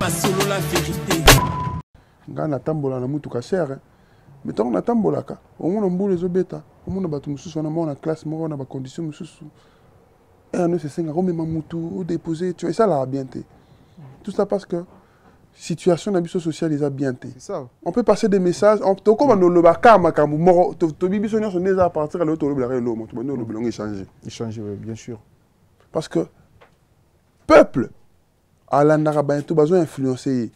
masolo la vérité. Nga na tambola na mutu ka cher. Mais tant na tambola ka, au moins on boule les obeta, au moins on batu mususu na mona classe moko na ba condition mususu. Et on se senga comme mutu ou déposer, tu vois ça la bien té. Tout ça parce que situation d'habitation sociale les a bien té. C'est ça. On peut passer des messages, on peut comme no ba kama kamu moro to bibi sonyo son déjà à partir le to le blare lo mo to no le blong échanger. Échanger bien sûr. Parce que peuple à l'Andaraba tout besoin influencer.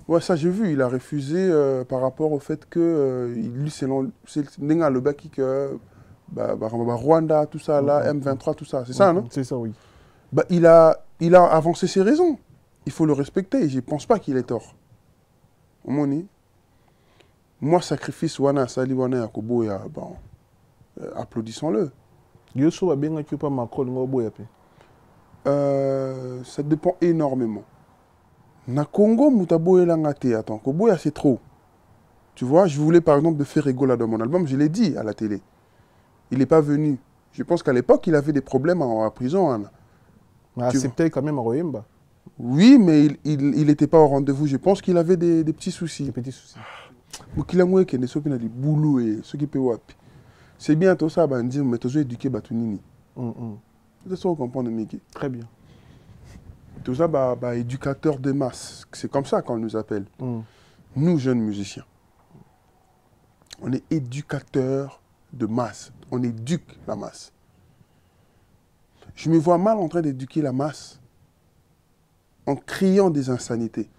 Ouais, ça j'ai vu, il a refusé par rapport au fait que lui c'est le baki que Rwanda tout ça là, M23 tout ça, c'est ça non? C'est ça oui. Bah, il a avancé ses raisons. Il faut le respecter et je pense pas qu'il ait tort. Moi sacrifice wana sali wana yakobo ya bon applaudissons-le. Yoso va bien occuper Macron ngobo ya pe. Ça dépend énormément. Na Congo, Moutabo Elangate, attends, Koboya c'est trop. Tu vois, je voulais par exemple de faire Egola dans mon album, je l'ai dit à la télé. Il n'est pas venu. Je pense qu'à l'époque, il avait des problèmes en prison. Hein. Accepté quand même à Royemba. Oui, mais il n'était pas au rendez-vous. Je pense qu'il avait des petits soucis. Des petits soucis. C'est bien tout ça, mais tu as éduqué Batunini. C'est ça qu'on comprend, Miki. Très bien. Tout ça, éducateur de masse. C'est comme ça qu'on nous appelle. Nous, jeunes musiciens. On est éducateurs de masse. On éduque la masse. Je me vois mal en train d'éduquer la masse en criant des insanités.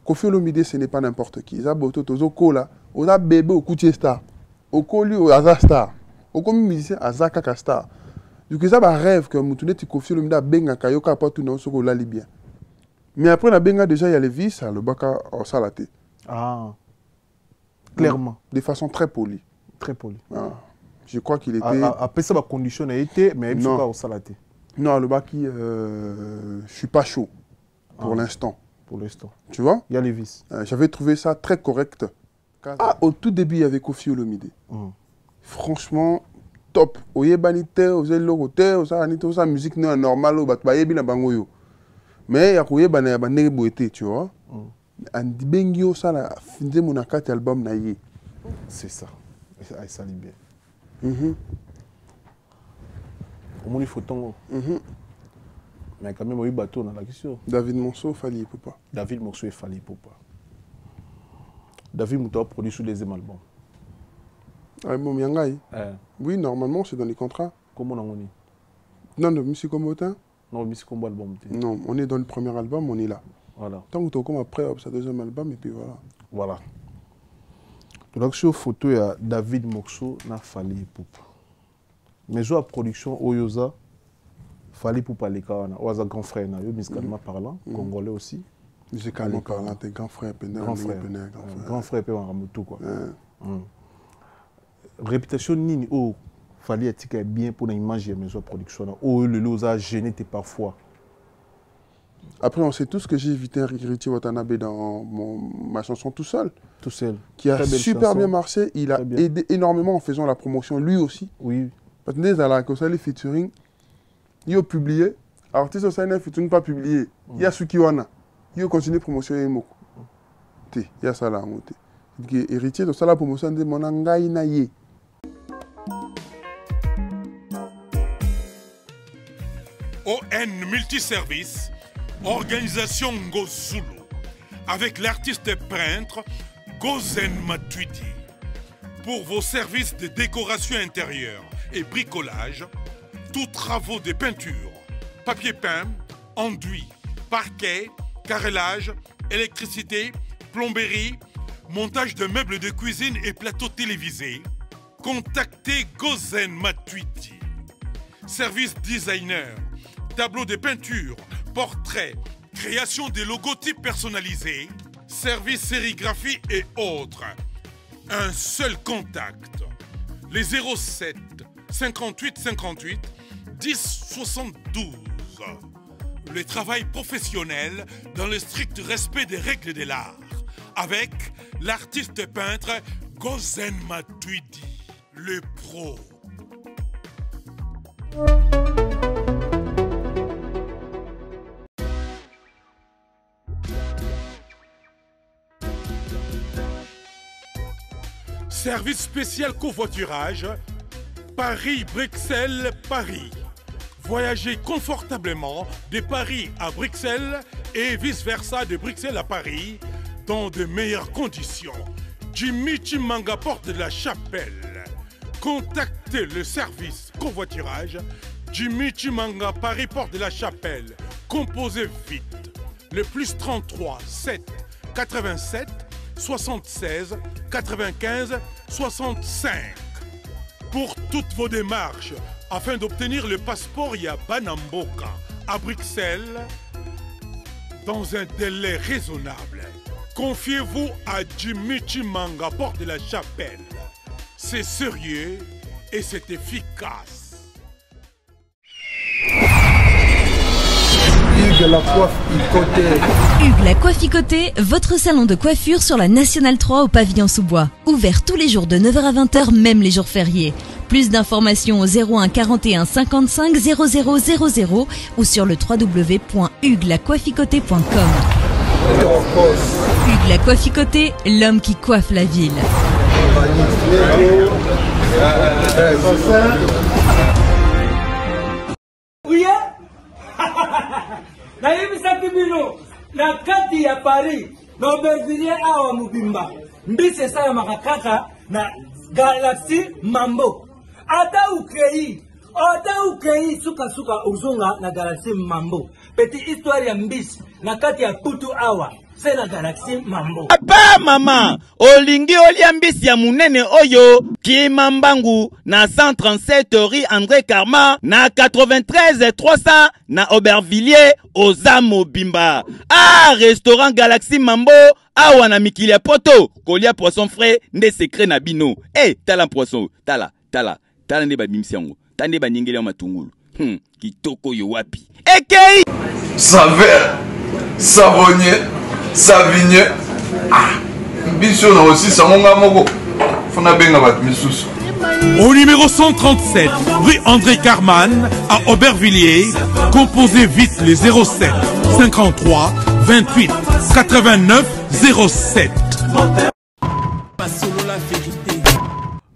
Kofi Olomide, ce n'est pas n'importe qui. Zaboto, Tozoko, là, on a bébé au Koutié Star. Au Koli, au Azastar. Au Komi musicien, Azaka Star. Du coup, ça va rêve que Moutoune, tu Kofi Olomide a benga kayoka pas tout non soko la libyen. Mais après la benga déjà il y a les vis, le baka au salaté. Ah. Clairement. De façon très polie. Très polie. Ah. Je crois qu'il était. Après ça, ma condition a été, mais il faut pas au salaté. Non, le baki, je suis pas chaud pour l'instant. Pour l'instant. Tu vois? Il y a les vis. J'avais trouvé ça très correct. Au tout début, il y avait Kofi Olomide. Franchement, top. Oyebanite, ozelorote, osa musique non normale, obatbayebi na bangoyo. Mais il y a Koyebane boité, tu vois. Andi bengio ça la finze mon akati album na yé. C'est ça. Ça lit bien. Au moins il faut ton. Mais quand même, il y a eu bateau dans la question. David Monceau, Fali Poupa. David Monceau et Fali Poupa. David Monceau a produit sur les deuxième album. Album Yangai. Oui, normalement, c'est dans les contrats. Comment on est? Non, de Monsieur Kombotin. Non, Monsieur Kombo album. Non, on est dans le premier album, on est là. Voilà. Tant que tu as après sa deuxième album, et puis voilà. Voilà. Donc, sur photo, il y a David Monceau et Fali Poupa. Mais sur la production, Oyoza. Fali Poupa les Kawana, Oaza grand frère, musicalement parlant, congolais aussi. Musicalement parlant, t'es grand frère, grand frère, grand frère, Ramutu quoi. Réputation nini oh Fali etika bien pour l'image de maison production. Oh le losa gêné parfois. Après on sait tous que j'ai évité Richie Watanabe dans ma chanson tout seul. Tout seul. Qui a super bien marché. Il a aidé énormément en faisant la promotion lui aussi. Oui. Parce que dès à la les featuring. Il a publié, artiste ça n'a pas publié. Il y a ceux qui ont il a continué à promotionner moko. Il y a ça là monté. Héritier de ça la promotion de mon angai na ye. ON Multiservice, organisation Ngozulu, avec l'artiste peintre Gozen Matuidi. Pour vos services de décoration intérieure et bricolage, tous travaux de peinture, papier peint, enduit, parquet, carrelage, électricité, plomberie, montage de meubles de cuisine et plateaux télévisés, contactez Gozen Matuidi. Service designer, tableau de peinture, portrait, création de logotypes personnalisés, service sérigraphie et autres. Un seul contact. Les 07 58 58 10 72. Le travail professionnel dans le strict respect des règles de l'art. Avec l'artiste peintre Gozen Matuidi, le pro. Service spécial covoiturage, Paris-Bruxelles-Paris. Voyagez confortablement de Paris à Bruxelles et vice-versa de Bruxelles à Paris dans de meilleures conditions. Jimmy Chimanga, porte de la Chapelle. Contactez le service covoiturage Jimmy Chimanga, Paris, porte de la Chapelle. Composez vite. Le plus 33 7 87 76 95 65. Pour toutes vos démarches, afin d'obtenir le passeport Yabanamboka à Bruxelles, dans un délai raisonnable, confiez-vous à Jimmy Chimanga, porte de la Chapelle. C'est sérieux et c'est efficace. Hugues la Coiffe-Icoté. Hugues la Coiffe-Icoté, votre salon de coiffure sur la Nationale 3 au pavillon sous-bois. Ouvert tous les jours de 9h à 20h, même les jours fériés. Plus d'informations au 01 41 55 00 00 ou sur le www.huguelacoiffecoté.com. Hugues la Coiffe-Icoté, l'homme qui coiffe la ville. nayebisaki bino na kati ya Paris na Aubervilliers awa mobimba mbisi esalamaka kaka na Galaxy Mambo ata ukei suka ozonga na Galaxy Mambo petit histoire ya mbisi na kati ya putu awa c'est la Galaxy Mambo. Papa mama olingi olia mbisi ya munene oyo Kimambangu na 137 rue André Karma na 93 300 na Aubervilliers oza mobimba. Ah, restaurant Galaxy Mambo awa na mikili ya poto kolia poisson frais nde secret na bino. Tala poisson tala nde babimisi yango tande baningeli ya matungulu kitoko yo wapi ekei saveur savonnier Savigne, Bichon aussi, ça m'a moko. Faut na benga bat misusu. Au numéro 137, rue André Carman, à Aubervilliers, composez vite les 07 53 28 89 07.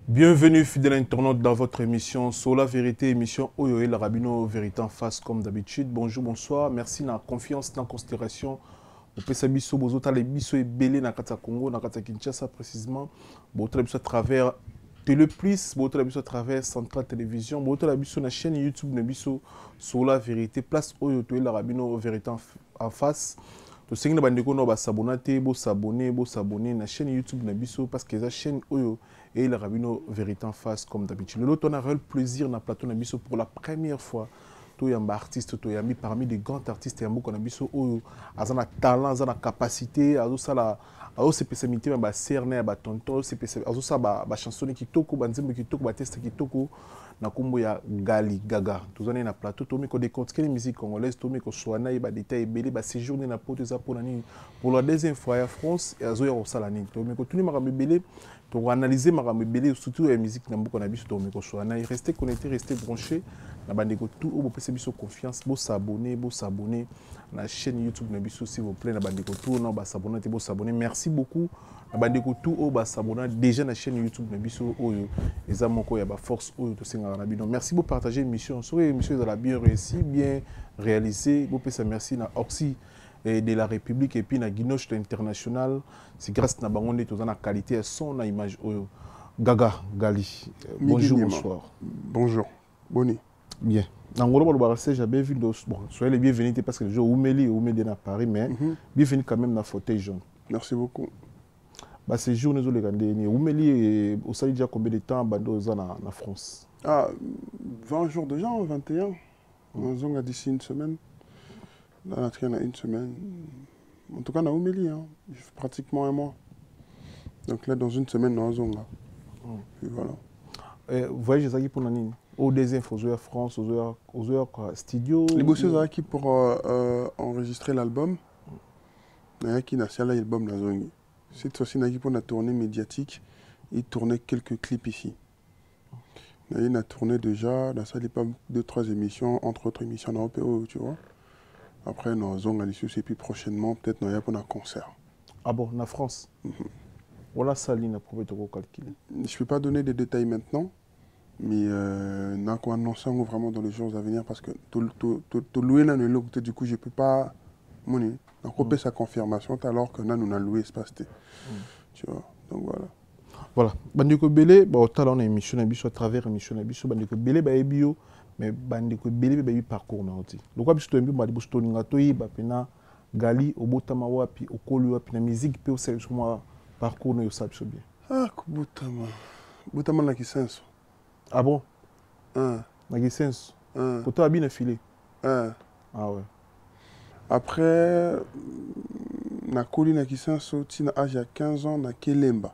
Bienvenue fidèle internaute dans votre émission Sur la vérité, émission Oyo et la Rabino Vérité en face comme d'habitude. Bonjour, bonsoir, merci na confiance, na considération. Au Pesabiso, Bozota, les biso et belé na Kata Congo, na Kata Kinshasa précisément. Bozota biso à travers Télé Plus, Bozota biso à travers Centrale Télévision, Bozota biso na chaîne YouTube na biso Sur la vérité, place Oyo et la Rabino Vérité en face. To sengi na bandeko no ba s'abonner, bo s'abonner na chaîne YouTube na biso parce que la chaîne Oyo et la Rabino Vérité en face comme d'habitude. Le on a réel plaisir na plateau na biso pour la première fois. Yamba artiste toyami parmi les grands artistes yambo qu'on a biso oyo azana talent azana capacité azo sala azo se pesamité ba cerne ba tonton se azo sa ba chanson kitoko ba nzembo kitoko ba test kitoko na kombo ya Gali Gaga tozana na plateau to mi ko décortiquer les musiques congolaises to mi ko soana ba détail belé ba séjourner na poto za pour nani pour la deuxième fois à France et azo ya osala ni to mi ko tuni makambe belé to analyser makambe belé surtout la musique na mboko na biso to mi ko soana rester connecté rester branché na bandeko tout au pese biso confiance bo s'abonner na chaîne YouTube na biso s'il vous plaît na bandeko tout non ba s'abonner te bo s'abonner merci beaucoup na bandeko tout au ba s'abonner déjà na chaîne YouTube na biso oyo eza moko ya ba force oyo to senga na bino merci beaucoup partager émission sur émission de la bien réussi bien réalisé bo pesa merci na Orsi de la République et puis na Guinoche international c'est grâce na bangonde to na qualité et son na image oyo Gaga Gali bonjour bonsoir bonjour Boni. Bien. Dans le j'avais vu bon, soyez les bienvenus parce que le jour Oumeli à Paris, mais bienvenue quand même dans le fauteuil jaune. Merci beaucoup. Bah, ces jours, nous avons gagné. Oumeli, au Sali, déjà combien de temps en France? 20 jours déjà, 21. Nous avons d'ici une semaine. Là, on a une semaine. En tout cas, on a Oumeli, pratiquement un mois. Donc là, dans une semaine, nous avons là. Et voilà. Voyagez pour Nanine. Au deuxième, aux France, aux studio. Les bossés sont qui pour enregistrer l'album. Il y a qui n'a pas l'album la zone. Cette fois-ci, il y a qui pour la tournée médiatique. Il tournait quelques clips ici. Il a tourné déjà, dans ça, il y a 2-3 émissions, entre autres émissions en OPO, tu vois. Après, nous avons l'issue, et puis prochainement, peut-être, nous avons un concert. Ah bon, en France? Voilà ça, ligne, pour calculer. Je ne peux pas donner des détails maintenant, mais on a annoncé vraiment dans les jours à venir parce que tout loué dans le lot, du coup, je ne peux pas monnaie. Donc, on peut sa confirmation alors que nous avons loué espace. Tu vois, donc voilà. Voilà. Bandeko Belé, on a une émission à travers l'émission Nabiso. Bandeko Belé, bio, mais Bandeko Belé, il parcours. Donc, on a un peu Gali, Obotama wapi, Okolu wapi, na musique, puis aussi parcours nous savons bien. Ah, Botama. Botama na kisenso. Ah bon? Na kisenso. Pourtant bien affilé. Ah ouais. Après, na koli na kisenso, tina âge à 15 ans na Kelemba.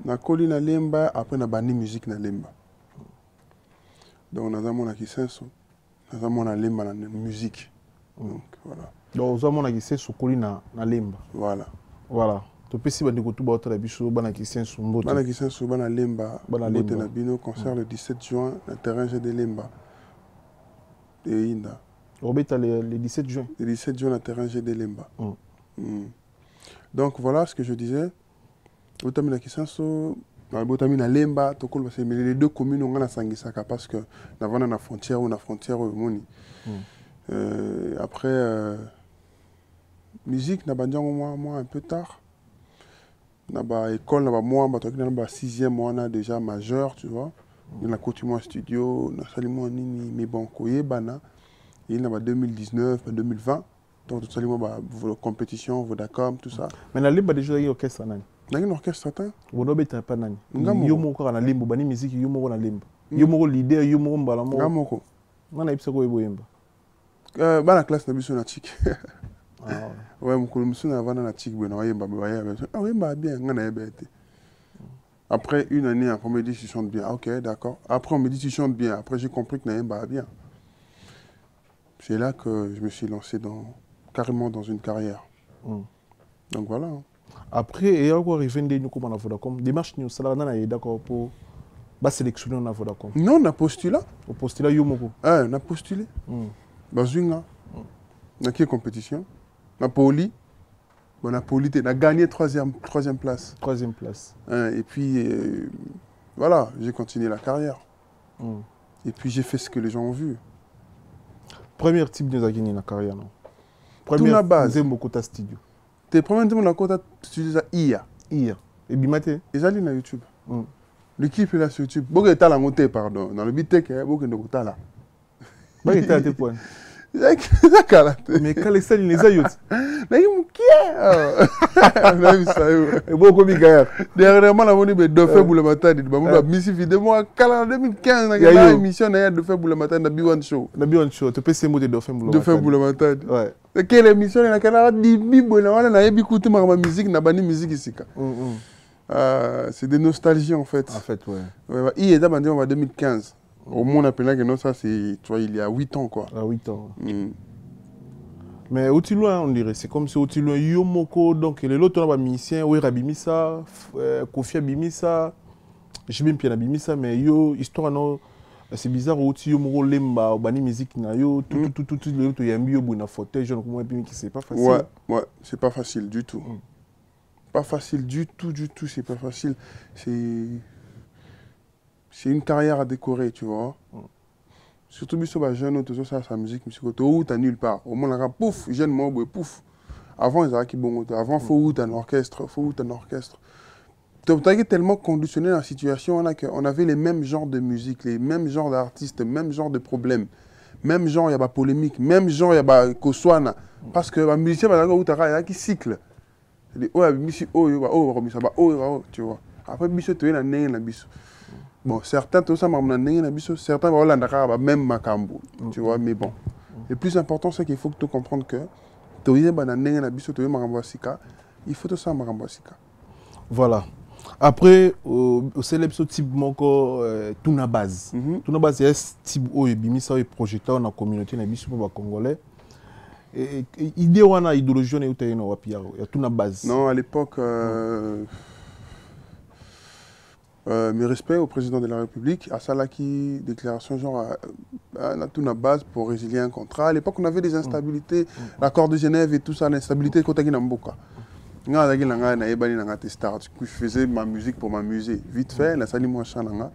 Na koli na Lemba, après na bandi musique na Lemba. Donc na zamo na kisenso, na zamo na Lemba na musique. Donc voilà. Donc vous avez dit que c'est koli na Lemba. Voilà. Voilà. Tu peux si bandeko tout baota la biso bana kisenso mbote. Bana kisenso bana Lemba. Bana Lemba na bino concert le 17 juin na terrain de Lemba. Et Inda. Robert le 17 juin. Le 17 juin na terrain de Lemba. Donc voilà ce que je disais. Botami na kisenso Botami na Lemba tokol parce que les deux communes on a sangisaka parce que na vana na frontière ou na frontière moni. Après, musique, na moi un peu tard. Na école, na moi, na 6e, moi, on a déjà majeur, tu vois. On a continué en studio, na salimo nini, mais bon, koye bana. Il y a 2019, 2020. Donc, tout salimo compétition, Vodacom, tout ça. Mais na limba déjà il y a orchestre nani. Na un orchestre certain. Vous n'avez pas nani. Yomo ko na limba, bani musique yomo ko na limba. Yomo leader, yomo mbala mo. Ngamoko. Mana ipsa ko eboyemba. Bana classe na biso na chik. Ouais, mukulu musu na vana na chik bwana wayemba wayemba. Ah wayemba bien ngana yebete. Après une année, après on me dit tu chantes bien. Ok, d'accord. Après on me dit tu chantes bien. Après j'ai compris que Naïmba bien. C'est là que je me suis lancé carrément dans une carrière. Donc voilà. Après, il y a encore arrivé des nous comme on a Vodacom. Démarche nous ça là d'accord pour sélectionner on a Vodacom. Non, on a postulé. On postulé yomoko. On a postulé. Bazunga. Dans quelle compétition? On a gagné troisième place. Troisième place. Et puis, voilà, j'ai continué la carrière. Et puis, j'ai fait ce que les gens ont vu. Premier type de gagné la carrière, non? Première base. Deuxième Bokota Studio. Tes premiers types de Bokota Studio, c'est IA. IA. Et Bimate? Ils allaient sur YouTube. L'équipe est là sur YouTube. Beaucoup de monté, pardon. Dans le bitek, beaucoup de monté là. Beaucoup de à tes points. Mais quand les salles, les aïeux. Mais il qui est? On a vu ça. Et beaucoup de gars. Dernièrement, on a vu deux faits pour le matin. On a mis une vidéo en 2015. On a eu une émission de faits pour le matin dans B1 Show. Dans B1 Show, tu peux ces mots de deux faits pour le matin. Deux faits pour le matin. Ouais. Et quelle émission? On a dit Bibo. On a écouté ma musique. On a banni musique ici. C'est des nostalgies en fait. En fait, ouais. Il est d'abord en 2015. Au moins, on appelle que non, ça, c'est, tu vois, il y a 8 ans, quoi. À 8 ans. Mais aussi loin, on dirait, c'est comme si aussi loin, Yomoko, donc, l'autre, on a musicien, oui, Rabimisa, Kofi Abimisa, je même bien Abimisa, mais yo, histoire, non, c'est bizarre, aussi Yomoko, Lemba, Bani musique, na yo, tout, les autres, il y a un mieux, il y a un fauteuil, genre, comment c'est pas facile. Ouais, c'est pas facile du tout. Pas facile du tout, c'est pas facile. C'est une carrière à décorer, tu vois. Surtout, si tu es jeune, tu as sa musique, tu es nulle part. Au moins, pouf, jeune, moi, pouf. Avant, ils avaient bon. Avant, il faut un orchestre. Tu as tellement conditionné la situation qu'on avait les mêmes genres de musique, les mêmes genres d'artistes, même genre de problèmes. Même genre, il y a pas polémique. Même genre, il y a pas Koswana. Parce que les musiciens, il y a qui cycle. Tu vois. Après, tu es là, bon, certains, tout ça, certains vont même Makambo, tu vois, mais bon. Le plus important, c'est qu'il faut que tu comprennes que il faut tout ça, voilà. Après, au célèbre type moko tuna base. Tuna base c'est type où bimisa est projeté dans la communauté na biso ba congolais. Et idée wana idéologie na utayeno wapi ya tuna base. Non, à l'époque mes respects au président de la République, à Salaki, déclaration genre à la base pour résilier un contrat. À l'époque, on avait des instabilités, l'accord de Genève et tout ça, l'instabilité Kotaki Namboka. Je faisais ma musique pour m'amuser. Vite fait, la salle moi chananga.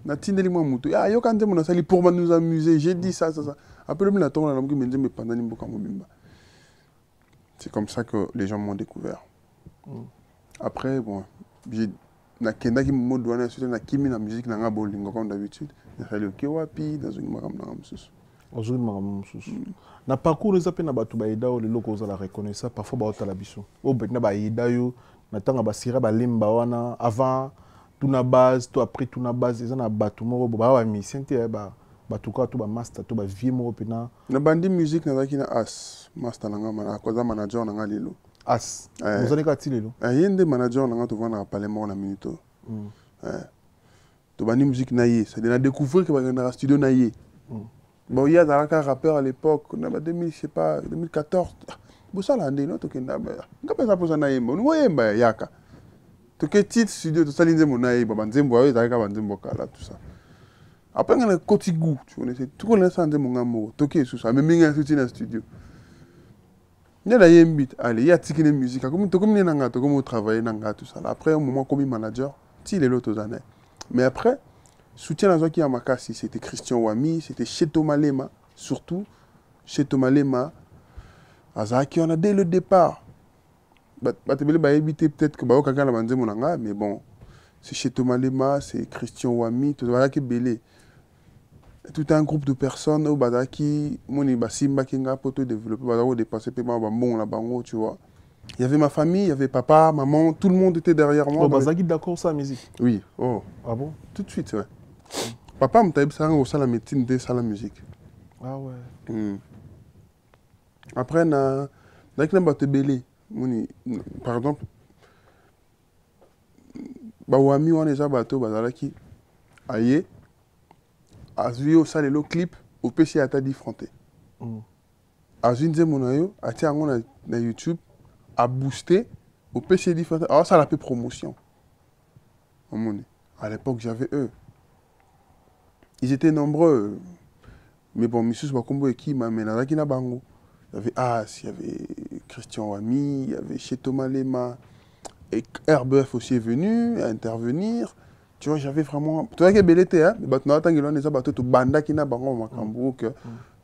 Natindeli moi moutou. Ah yo quand mon salle pour nous amuser. J'ai dit ça. Après le temps on a dit mais pendant nimboka mobimba. C'est comme ça que les gens m'ont découvert. Après bon, j'ai na kenda ki mo douana surtout na kimi na musique na bolingo comme d'habitude. Na fallait OK wapi dans une maram na msusu. Aujourd'hui maram msusu. Na parcours les appels na batu ba ida o le loko za la reconnaître parfois ba otala biso. O betna ba ida yo na tanga ba sira ba limba wana avant tout na base tout après tout na base ils na batu moko ba wa mission te ba batu ka to ba master to ba vie moko pena na bandi musique na zaki na as master na ngama ko za manager na ngalilo as vous allez ka tilelo yende manager na ngato vana parler mo na minuto to bandi musique na ye ça de na découvrir que ba na studio na ye. Bon, il y a un rappeur à l'époque, on a 2000, je sais pas, 2014. Bon, ça l'a dit, non, tu as pas ça pour ça naïm. Nous voyons yaka. Tu as titre studio, tout ça l'indé mon naïm, banzembo, ouais, t'as qu'à banzembo là, tout ça. Après on a kotigou, tu connais, tout connais ça ndé mon amour. Tu es sous ça, même minga soutien dans studio. Il y a des beat, allez, il y a tikine musique, comme tu comme nanga, tu comme travailler nanga tout ça. Après un moment comme manager, tu les l'autre années. Mais après soutien à Zaki Amakasi, c'était Christian Wami, c'était Cheto Malema, surtout Cheto Malema. Azaki, on a dès le départ. Peut-être que Baoka la bandé monanga, mais bon, c'est Cheto Malema, c'est Christian Wami, tout ça qui belé. Tout un groupe de personnes au Badaki, Moni Basimba Kinga, pour tout développer, Badako dépasser, bon la bango, tu vois. Il y avait ma famille, il y avait papa, maman, tout le monde était derrière moi. Oh, Bazaki d'accord ça la musique. Oui, oh. Ah bon? Tout de suite, ouais. Papa m'a dit que la médecine de la musique. Ah ouais. Après, na belé. Par exemple, Bawami on déjà bateau bazalaki. Aye. Azuyo ça le clip au PC à tadi fronté. Azuyo nze monayo ati ango na YouTube a boosté au PC différent. Alors ça la fait promotion. À l'époque, j'avais eux. Ils étaient nombreux. Mais bon, Missus Bakombo et qui m'a mené à la Bango. Il y avait As, il y avait Christian Wami, il y avait Cheto Malema. Et RBF aussi est venu à intervenir. Tu vois, j'avais vraiment. Tu vois qu'il y a bel été, hein? Mais maintenant, il y a des bateaux, tout banda qui n'a pas Makambo.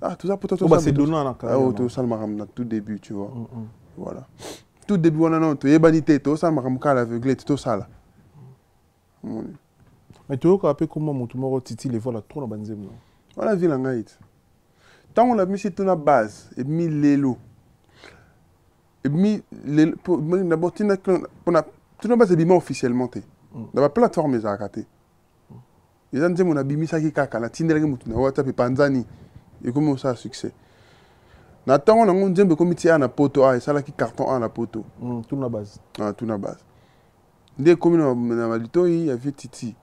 Ah, tout ça pour toi. C'est donnant là. Ah, tout ça, le tout début, tu vois. Voilà. Tout début, on a non, tu es banité, tout ça, Makamka l'aveuglé, tout ça là. Mais tu vois après comment mon tumoro titi les voix là trop dans banzem là. On a vu la ngaït. Tant on a mis sur la base et mis l'élo. Et mis les d'abord tu n'as pas bimé officiellement té. Dans la plateforme les a raté. Les gens disent mon abimi ça qui kaka la tindere mutuna WhatsApp et Panzani et comment ça a succès. Nathan on a un djembe comité à na poto et ça là qui carton à na poto. Tout la base. Ah tout la base. Dès que na malito il y avait Titi.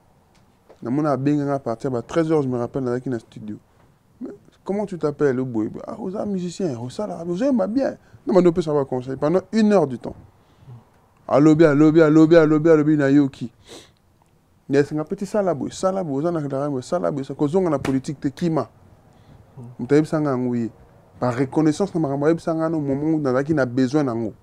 Na mona benga à partir de 13h je me rappelle dans un studio. Mais comment tu t'appelles le boy? Ah, vous êtes musicien, vous aimez bien. Non mais on peut savoir conseil pendant 1 heure du temps. À lobby na yoki. Il y a un petit salabo, on a un salabo, ça cause on a politique de kima. On t'a sanga ngouye. Par reconnaissance na makambo sanga no moment dans qui n'a besoin nango.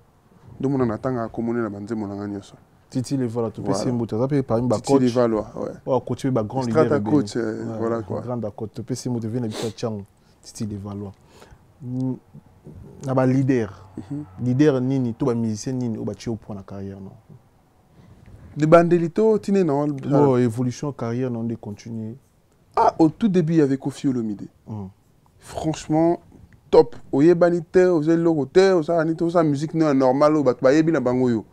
Donc on attend à communier la bande mon ngani ça. Titi les voilà, tu peux essayer de ça peut par une coach. Titi les Valois, ouais. Oh, coach ba grand leader. Strata coach, voilà quoi. Grand coach, tu peux essayer de venir habiter Tchang. Titi les Valois. Na ba leader. Leader nini, tout ba musicien nini, au ba tio pour la carrière non. De bandelito, tine non. Oh, évolution carrière non de continuer. Ah, au tout début il y avait Kofi Olomide. Franchement top. Oyebanite, ozelorote, osa musique non normale, ba yebi na bango yo.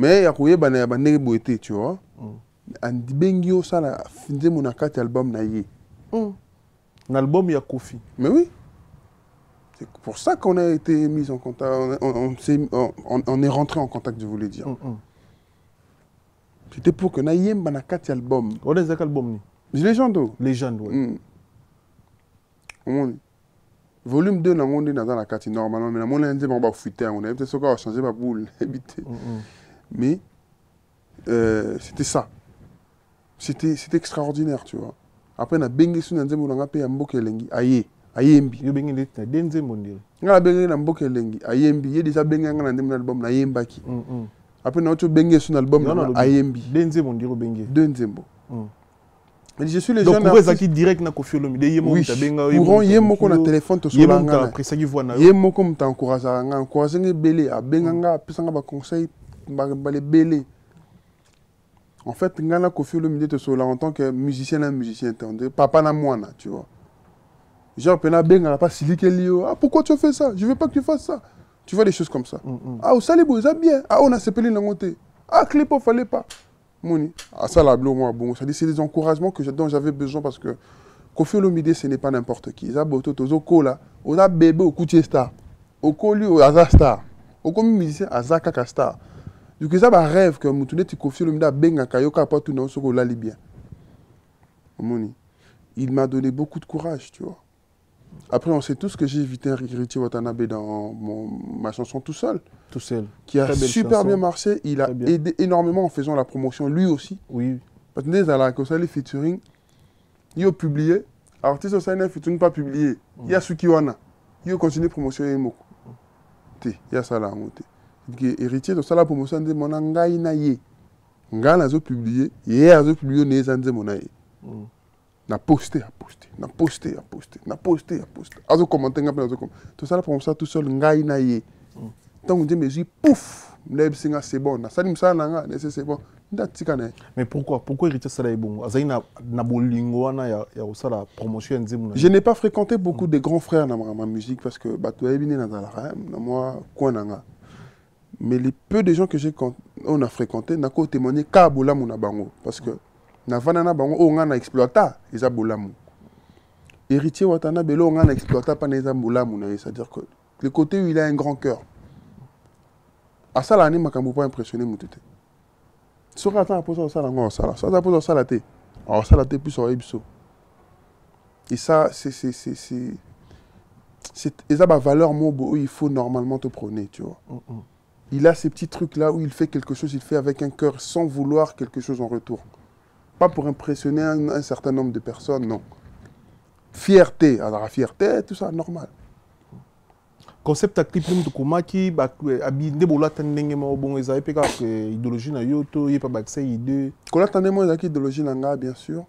Mais il y a des gens qui tu vois. Andi Bengio, ça, la fin de mon album. L'album, il y a Kofi. Mais oui. C'est pour ça qu'on a été mis en contact. On est rentré en contact, je voulais dire. C'était pour que Naïm Banakati album. On est quel album? Légende. Légende, oui. Volume 2, on est dans la carte normalement. Mais on a dit qu'on va fuiter. On a peut-être changé ma boule. Mais c'était ça. C'était extraordinaire, tu vois. Après, on a bengé sur un zémo, on a payé un bouquet lengi. Aïe, ayembi yo bengi net na denze mondire nga bengi na mboka lengi ayembi ye déjà bengi nga na ndem na album na yembaki après na autre bengi sur album na ayembi denze mondire bengi denzembo je suis le donc jeune pour ça qui direct na Koffi Olomide yemo tabenga courant yemoko na téléphone to sola nga après ça qui voit na yemoko mta encourager nga encourager nge belé abenga nga pesanga ba conseil ba les belé. En fait, ngana Koffi Olomide te sola en tant que musicien et musicien, papa na moi, tu vois. Genre, pena benga pas silike lio. Ah, pourquoi tu fais ça? Je veux pas que tu fasses ça. Tu vois des choses comme ça. Ah, au salibou, ça bien. Ah, on a sepelé l'angoté. Ah, Clépo, fallait pas. Moni. Ah, ça la blo moi bon, ça dit c'est des encouragements dont j'avais besoin parce que Koffi Olomide ce n'est pas n'importe qui. Ça boto tozo kola, on a bébé au coutier star. Au coli au Aza star. Au comme musicien Aza kaka star. Du coup, ça va rêve que Moutoune ti Koffi Olomide a benga kayoka pas tout non soko la libyen. Moni. Il m'a donné beaucoup de courage, tu vois. Après, on sait tous que j'ai évité Richie Watanabe dans ma chanson Tout seul. Tout seul. Qui a super bien marché. Il a aidé énormément en faisant la promotion, lui aussi. Oui. Parce que dans la console featuring, il a publié. Artiste au sein featuring pas publié. Il y a ceux qui ont. Il a continué à promotionner Moko. Il y a ça là. Héritier de ça la promotion de mon angaï na ye. Nga na zo publié. Hier a zo publié ne zanze monaye. Na posté. Azo commenter nga azo commenter. Tout ça là pour ça tout seul ngai na ye. Tant on dit mais pouf, m'leb singa c'est bon. Na salim ça na nga c'est bon. Mais pourquoi Héritier Sala est bon? Azaina na bolingo wana ya ça la promotion nzemu. Je n'ai pas fréquenté beaucoup de grands frères dans ma musique parce que bah tu as biné dans la ram, moi quoi nanga. Mais les peu de gens que on a fréquenté n'a qu'à témoigner ka bolamu na bango parce que na vanana bango on a exploita isa bolamu. Héritier Watanabe lo on a exploita pas isa bolamu na, c'est-à-dire que le côté où il a un grand cœur. À ça l'année makambo pas impressionné mutute. Sur la temps pour ça la ngo ça la. Ça pour ça la té. Alors ça la té plus sur Ibso. Et ça c'est ça ma valeur où il faut normalement te prôner, tu vois. Il a ces petits trucs-là où il fait quelque chose, il fait avec un cœur sans vouloir quelque chose en retour. Pas pour impressionner un certain nombre de personnes, non. Fierté, alors la fierté, tout ça, normal. Concept à clip de Komaki, abinde bola tandenge mo bon ezai peka idéologie na yoto, y pas bakse idée. Kola tandemo ezaki idéologie nanga bien sûr.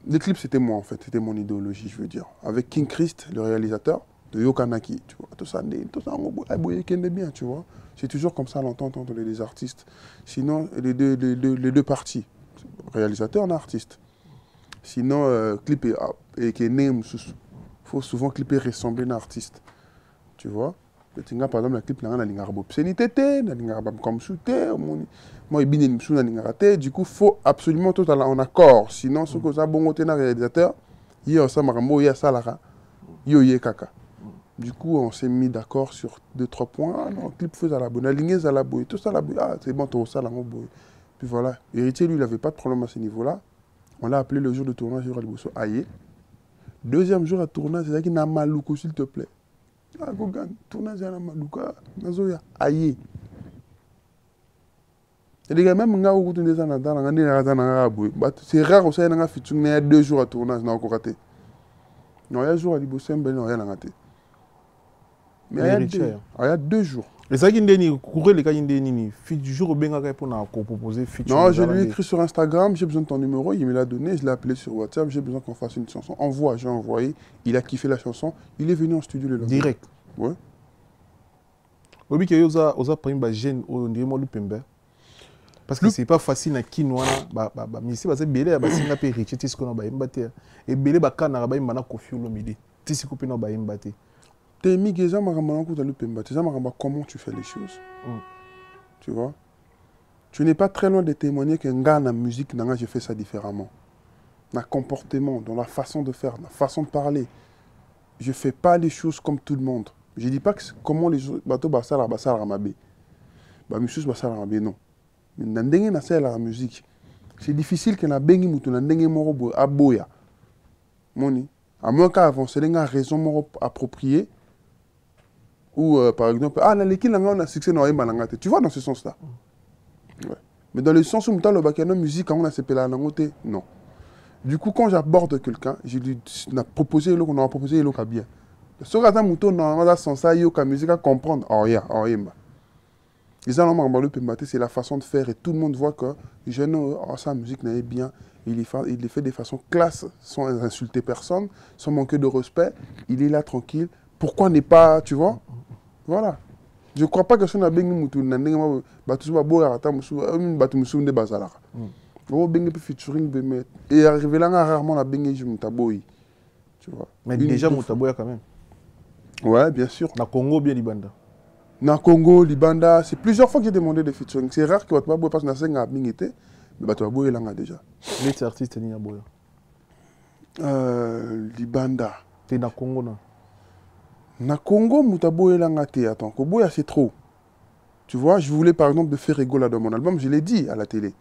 Les clips c'était moi en fait, c'était mon idéologie, je veux dire. Avec King Christ, le réalisateur. De Yokanaki, tu vois, tout ça, bien, tu vois. C'est toujours comme ça l'entente entre les artistes. Sinon, les deux parties, réalisateur et artiste. Sinon, clipper et qui est né, il faut souvent clipper ressembler à un artiste, tu vois. Par exemple, la clip là, on a l'ingarabe obscénité, on a l'ingarabe comme souté, moi il bine une l'ingaraté. Du coup, faut absolument tout en accord. Sinon, ce que ça bon côté réalisateur, il y a ça marambo, il y a ça là, yo ye kaka. Du coup, on s'est mis d'accord sur 2-3 points. Ah non, clip faisait à la bonne, aligné à la bouille, tout ça à la bouille. Ah, c'est bon, tout ça à la bouille. Puis voilà. Héritier, lui, il n'avait pas de problème à ce niveau-là. On l'a appelé le jour de tournage sur Alibosso Aïe. Deuxième jour à tournage, c'est ça qui n'a malouko, s'il te plaît. Ah, Gogan, tournage à la malouka, Nazoya, Aïe. Et les gars, même quand on a c'est rare aussi, il y a 2 jours à tournage, on a encore raté. Non, il y a un jour à Alibosso, il y a raté. Mais il y a 2 jours. Et ça, il y a les cas du jour où il proposer. Non, je lui ai écrit sur Instagram, j'ai besoin de ton numéro, il me l'a donné, je l'ai appelé sur WhatsApp, j'ai besoin qu'on fasse une chanson. Envoie, j'ai envoyé, il a kiffé la chanson, il est venu en studio le lendemain. Direct. Ouais. Oui, il y a pris un gène au niveau du Pembe. Parce que c'est pas facile à Kinoa, mais ici, c'est belé, c'est un peu riche, c'est ce qu'on a battu. Et belé, c'est un peu de Koffi Olomide. C'est ce qu'on a battu. Comment tu fais les choses. Tu vois? Tu n'es pas très loin de témoigner que dans la musique, je fais ça différemment. Dans le comportement, dans la façon de faire, dans la façon de parler. Je ne fais pas les choses comme tout le monde. Je ne dis pas que comment les choses... Non. Mais dans la musique, c'est difficile que la musique à moins qu'avancer, il y a une raison appropriée. Ou par exemple, ah, on a succès, tu vois dans ce sens-là. Ouais. Mais dans le sens où on a la musique, on a non. Du coup, quand j'aborde quelqu'un, je lui ai proposé l'eau, on a proposé l'eau bien. Ce que tu as sans ça, il y a musique à comprendre. Oh, yeah, oh, yeah. C'est la façon de faire et tout le monde voit que les jeunes, oh, sa musique n'est bien. Il les fait de façon classe, sans insulter personne, sans manquer de respect. Il est là tranquille. Pourquoi n'est pas, tu vois? Voilà. Je ne crois pas que si on a bien moutou, on a bien featuring et arrivé là rarement la bien moutaboy. Tu vois. Mais déjà moutaboy quand même. Ouais, bien sûr. Na Congo bien Libanda. Na Congo, Libanda, c'est plusieurs fois que j'ai demandé des featuring. C'est rare que tu vas parce que na senga bien été, mais tu vas boire là déjà. Les artistes ni na boya. Libanda. T'es na Congo na. Na Congo, moutaboy là ngate. Attends, Koboya c'est trop. Tu vois, je voulais par exemple de faire Egola dans mon album, je l'ai dit à la télé.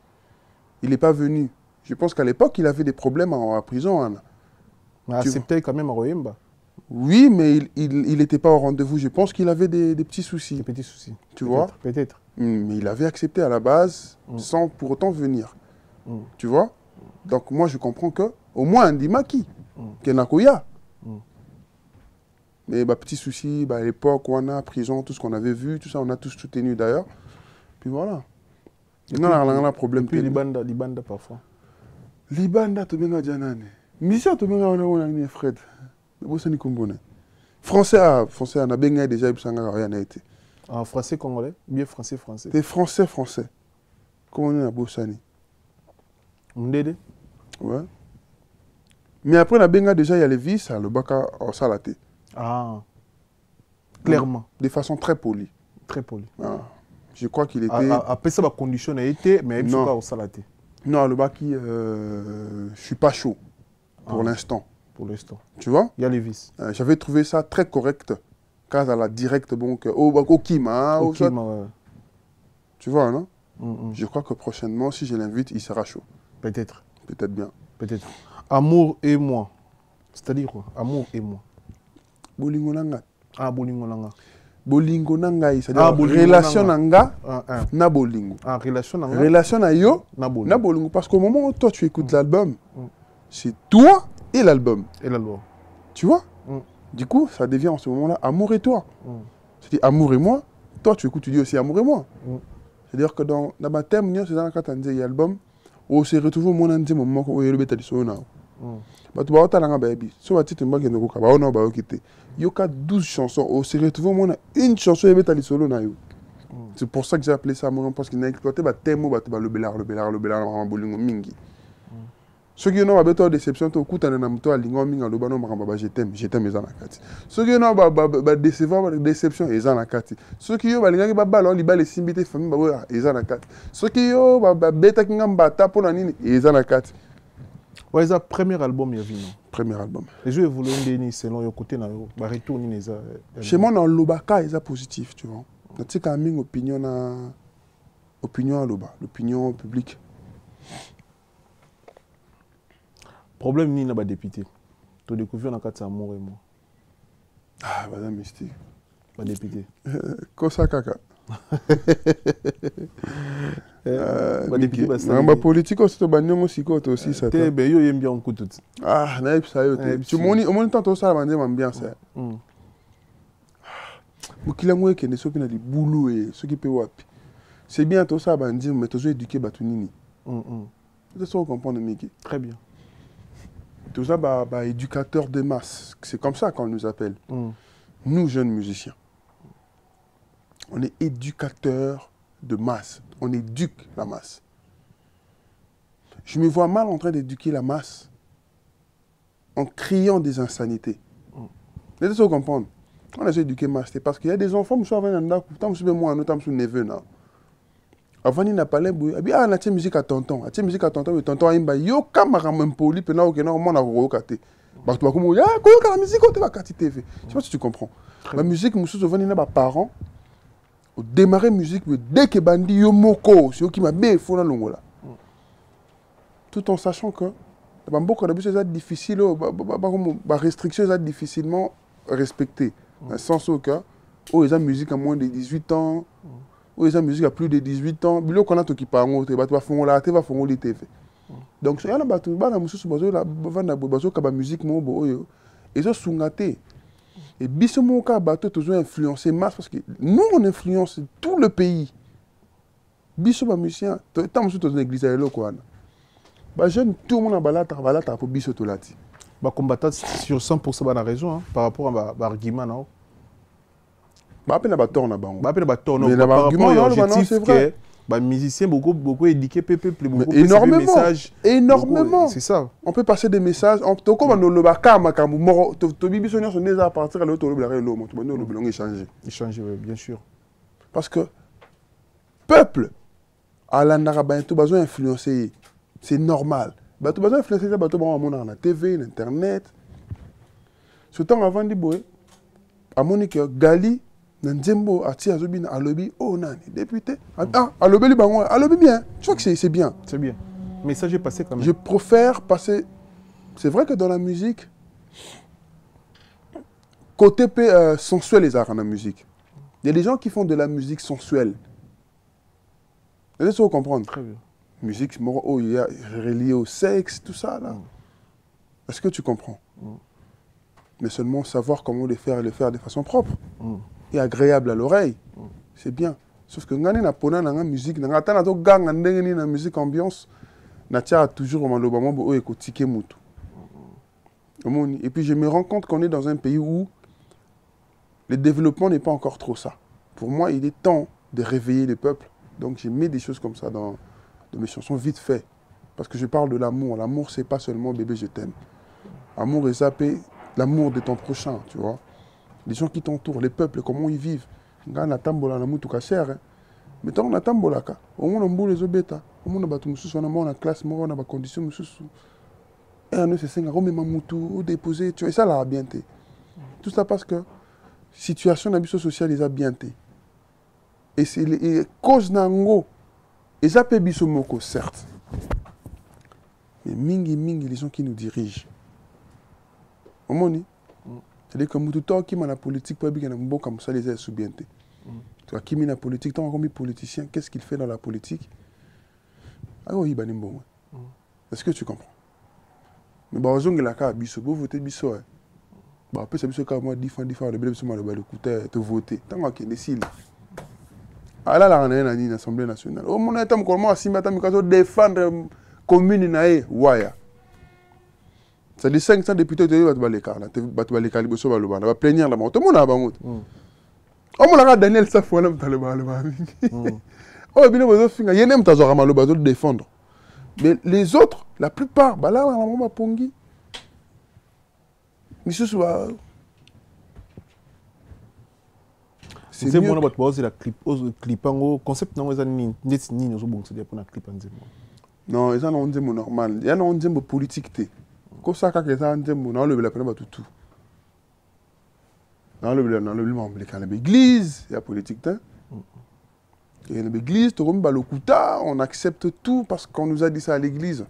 Il n'est pas venu. Je pense qu'à l'époque, il avait des problèmes en prison. Hein. Mais accepté quand même à Royemba. Oui, mais il n'était pas au rendez-vous. Je pense qu'il avait des petits soucis. Des petits soucis. Tu vois? Peut-être. Mais il avait accepté à la base sans pour autant venir. Tu vois? Donc moi, je comprends que au moins Andy Maki, Kenakoya. Mais bah, petits soucis, bah, à l'époque, on a prison, tout ce qu'on avait vu, tout ça, on a tous soutenu d'ailleurs. Puis voilà. Et non, on a un problème. Puis Libanda parfois. Libanda, tu bien Janane. Mission, tu bien on a Fred. Français, français, on a bien déjà eu ça. En français congolais, bien français. C'est français. Comment on est à Bossani? Ndede. Ouais. Mais après, on a bien déjà, il y a les vis, le baka au salaté. Ah. Clairement. De façon très polie. Très polie. Ah. Je crois qu'il était. Après ça, ma condition a été, mais il faut pas au salaté. Non, le baki, je suis pas chaud pour l'instant. Pour l'instant. Tu vois? Il y a les vis. J'avais trouvé ça très correct. Car à la directe, bon, au Kima. Au Kima, ouais. Tu vois, non? Je crois que prochainement, si je l'invite, il sera chaud. Peut-être. Peut-être bien. Peut-être. Amour et moi. C'est-à-dire quoi? Amour et moi. Bolingo nanga. Ah, bolingo nanga. Bolingo nanga, c'est-à-dire relation nanga na bolingo. Ah, relation nanga. Relation na yo na bolingo. Parce qu'au moment où toi tu écoutes l'album, c'est toi et l'album. Et l'album. Tu vois? Du coup, ça devient en ce moment-là amour et toi. C'est-à-dire amour et moi. Toi, tu écoutes, tu dis aussi amour et moi. C'est-à-dire que dans ma thème, c'est dans le album, on se retrouve au moment où il y a le bêta de son. Tu vas avoir baby. Si tu as dit que il y a 12 chansons. On se retrouve au moment une chanson et bêta de solo. C'est pour ça que j'ai appelé ça amour parce qu'il a exploité le thème le bélar, mingi. Ceux qui ont une déception, tu as je t'aime les anakati. Ceux qui ont une déception, ils ont anakati. Ceux qui ont une ballon, les simbités famille, ils ont anakati. Ceux qui ont une bêta qui ont bata pour la nini, ils ont anakati. Ouais, c'est le premier album, il y a vu. Premier album. Les jeux évoluent selon le côté, retour. Chez moi, dans l'Obaka, ils sont positifs, tu vois. Tu sais, quand même, opinion à l'Oba, l'opinion publique. Problème ni na ba député. Tu découvres dans quatre amour et moi. Ah, madame mystique. Ba député. Kosa kaka. Ba député ba ça. Ba politique aussi ba nyongo sikoto aussi ça. Te be yo yem bien en tout. Ah, na ça yo. Tu moni au moins tant ça ba ndema bien ça. Mukila ngwe ke ne sopi na di boulot et ce qui peut wapi. C'est bien tout ça ba ndima mais toujours éduquer ba tunini. C'est ça on comprend Miki. Très bien. Tout ça, éducateur des masses. C'est comme ça qu'on nous appelle. Nous, jeunes musiciens. On est éducateurs de masse. On éduque la masse. Je me vois mal en train d'éduquer la masse en criant des insanités. Vous devez comprendre. On a éduqué la masse. C'est parce qu'il y a des enfants qui sont venus moi, nous sommes neveu. Avant, il n'a pas l'air de dire, ah, on a musique à tonton. On a musique à tonton, tonton, il a dit, yo, kamara m'empoli, puis là, on a rokate. Bah, tu vas comme, ah, quoi, la musique, on va kati TV. Je sais pas si tu comprends. La musique, nous sommes venus, nos parents, au démarrer musique, dès que bandi, yo, moko, c'est eux qui m'a bien, il faut la longola. Tout en sachant que, beaucoup de choses difficiles, les restrictions sont difficilement respectées. Dans le sens où, ils ont musique à moins de 18 ans. Ou ils ont musique à plus de 18 ans. Bilo qu'on a tout qui parle, tu vas faire la TV. Donc il y a des gens qui ont musique ils ont sungaté. Et bisomoka bateau toujours influencé masse parce que nous on influence tout le pays. Biso ba musicien, tant que dans l'église à quoi. Bah jeune tout le monde a balata pour biso to lati. Bah combattant sur 100% la raison par rapport à l'argument non. Bah appelle la tourne ba. Bah appelle la tourne. Mais l'argument non c'est vrai. Bah musicien beaucoup éduqué peuple beaucoup énormément messages. Énormément. C'est ça. On peut passer des messages en tout comme no loba kama kamu moro to biso nyonso neza à partir à l'autre le lo mo to no lo belong échanger. Échanger bien sûr. Parce que peuple à la Naraba tout besoin influencer. C'est normal. Bah tout besoin influencer ça bateau bon à la TV, l'internet. Ce temps avant di boy à Monique Gali Nzembo ati azobina alobi oh nani député ah alobi li bango alobi bien. Je crois que c'est bien. C'est bien. Mais ça j'ai passé quand même. Je préfère passer. C'est vrai que dans la musique côté sensuel les arts dans la musique. Il y a des gens qui font de la musique sensuelle. Vous allez comprendre. Très bien. Musique oh, il y a relié au sexe, tout ça là. Est-ce que tu comprends? Mais seulement savoir comment le faire de façon propre et agréable à l'oreille. C'est bien. Sauf que ngani na pona na musique na ngata na to gang ndenge na musique ambiance na tia toujours au maloba mo e ko tike mutu. Et puis je me rends compte qu'on est dans un pays où le développement n'est pas encore trop ça. Pour moi, il est temps de réveiller le peuple. Donc j'ai mis des choses comme ça dans mes chansons vite fait. Parce que je parle de l'amour. L'amour, c'est pas seulement bébé, je t'aime. Amour et zappé, l'amour de ton prochain, tu vois. Les gens qui t'entourent, les peuples, comment ils vivent. Nga na tambola na mutu ka cher. Mais tant na tambola ka, au moins on boule les obeta. Au moins on batu mususu na mona classe, mona ba condition mususu. Et on se senga rome mamutu ou déposer, tu vois, et ça la bien té. Tout ça parce que situation d'habitation sociale les a bien té. Et c'est les causes nango. Et ça peut biso moko certes. Mais mingi les gens qui nous dirigent. Au moni. C'est-à-dire que tout temps qui m'a la politique pour bien bon comme ça les a sous bien té. Tu vois qui m'a la politique tant comme politicien, qu'est-ce qu'il fait dans la politique? Ah oui, ben bon. Est-ce que tu comprends? Mais bah on la ka biso, vous votez biso. Bah après ça biso ka moi 10 fois le bébé sur moi le écouter te voter. Tant qu'il décide. Ah là, on est dans l'Assemblée nationale. Au moment où on commence à défendre commune nae waya. Ça dit 500 députés de Baléka, tu vas les calibrer sur le bas, on va plénir la mort. Tout le monde a bangout. On m'a Daniel Safou là dans le bas. Oh bien les autres, il y a même tas de mal de défendre. Mais les autres, la plupart, bah là on va pongi. Monsieur soit c'est moi na bato la clip ngo concept nango eza nini ndeti nini ozo bongisa dia pona clip nzembo. Non, eza na nzembo normal. Ya na nzembo politique te. Ko saka ke eza nzembo na le bela pena batutu. Na le membre de l'église, il y a politique te. Et l'église, tout comme balokuta, on accepte tout parce qu'on nous a dit ça à l'église.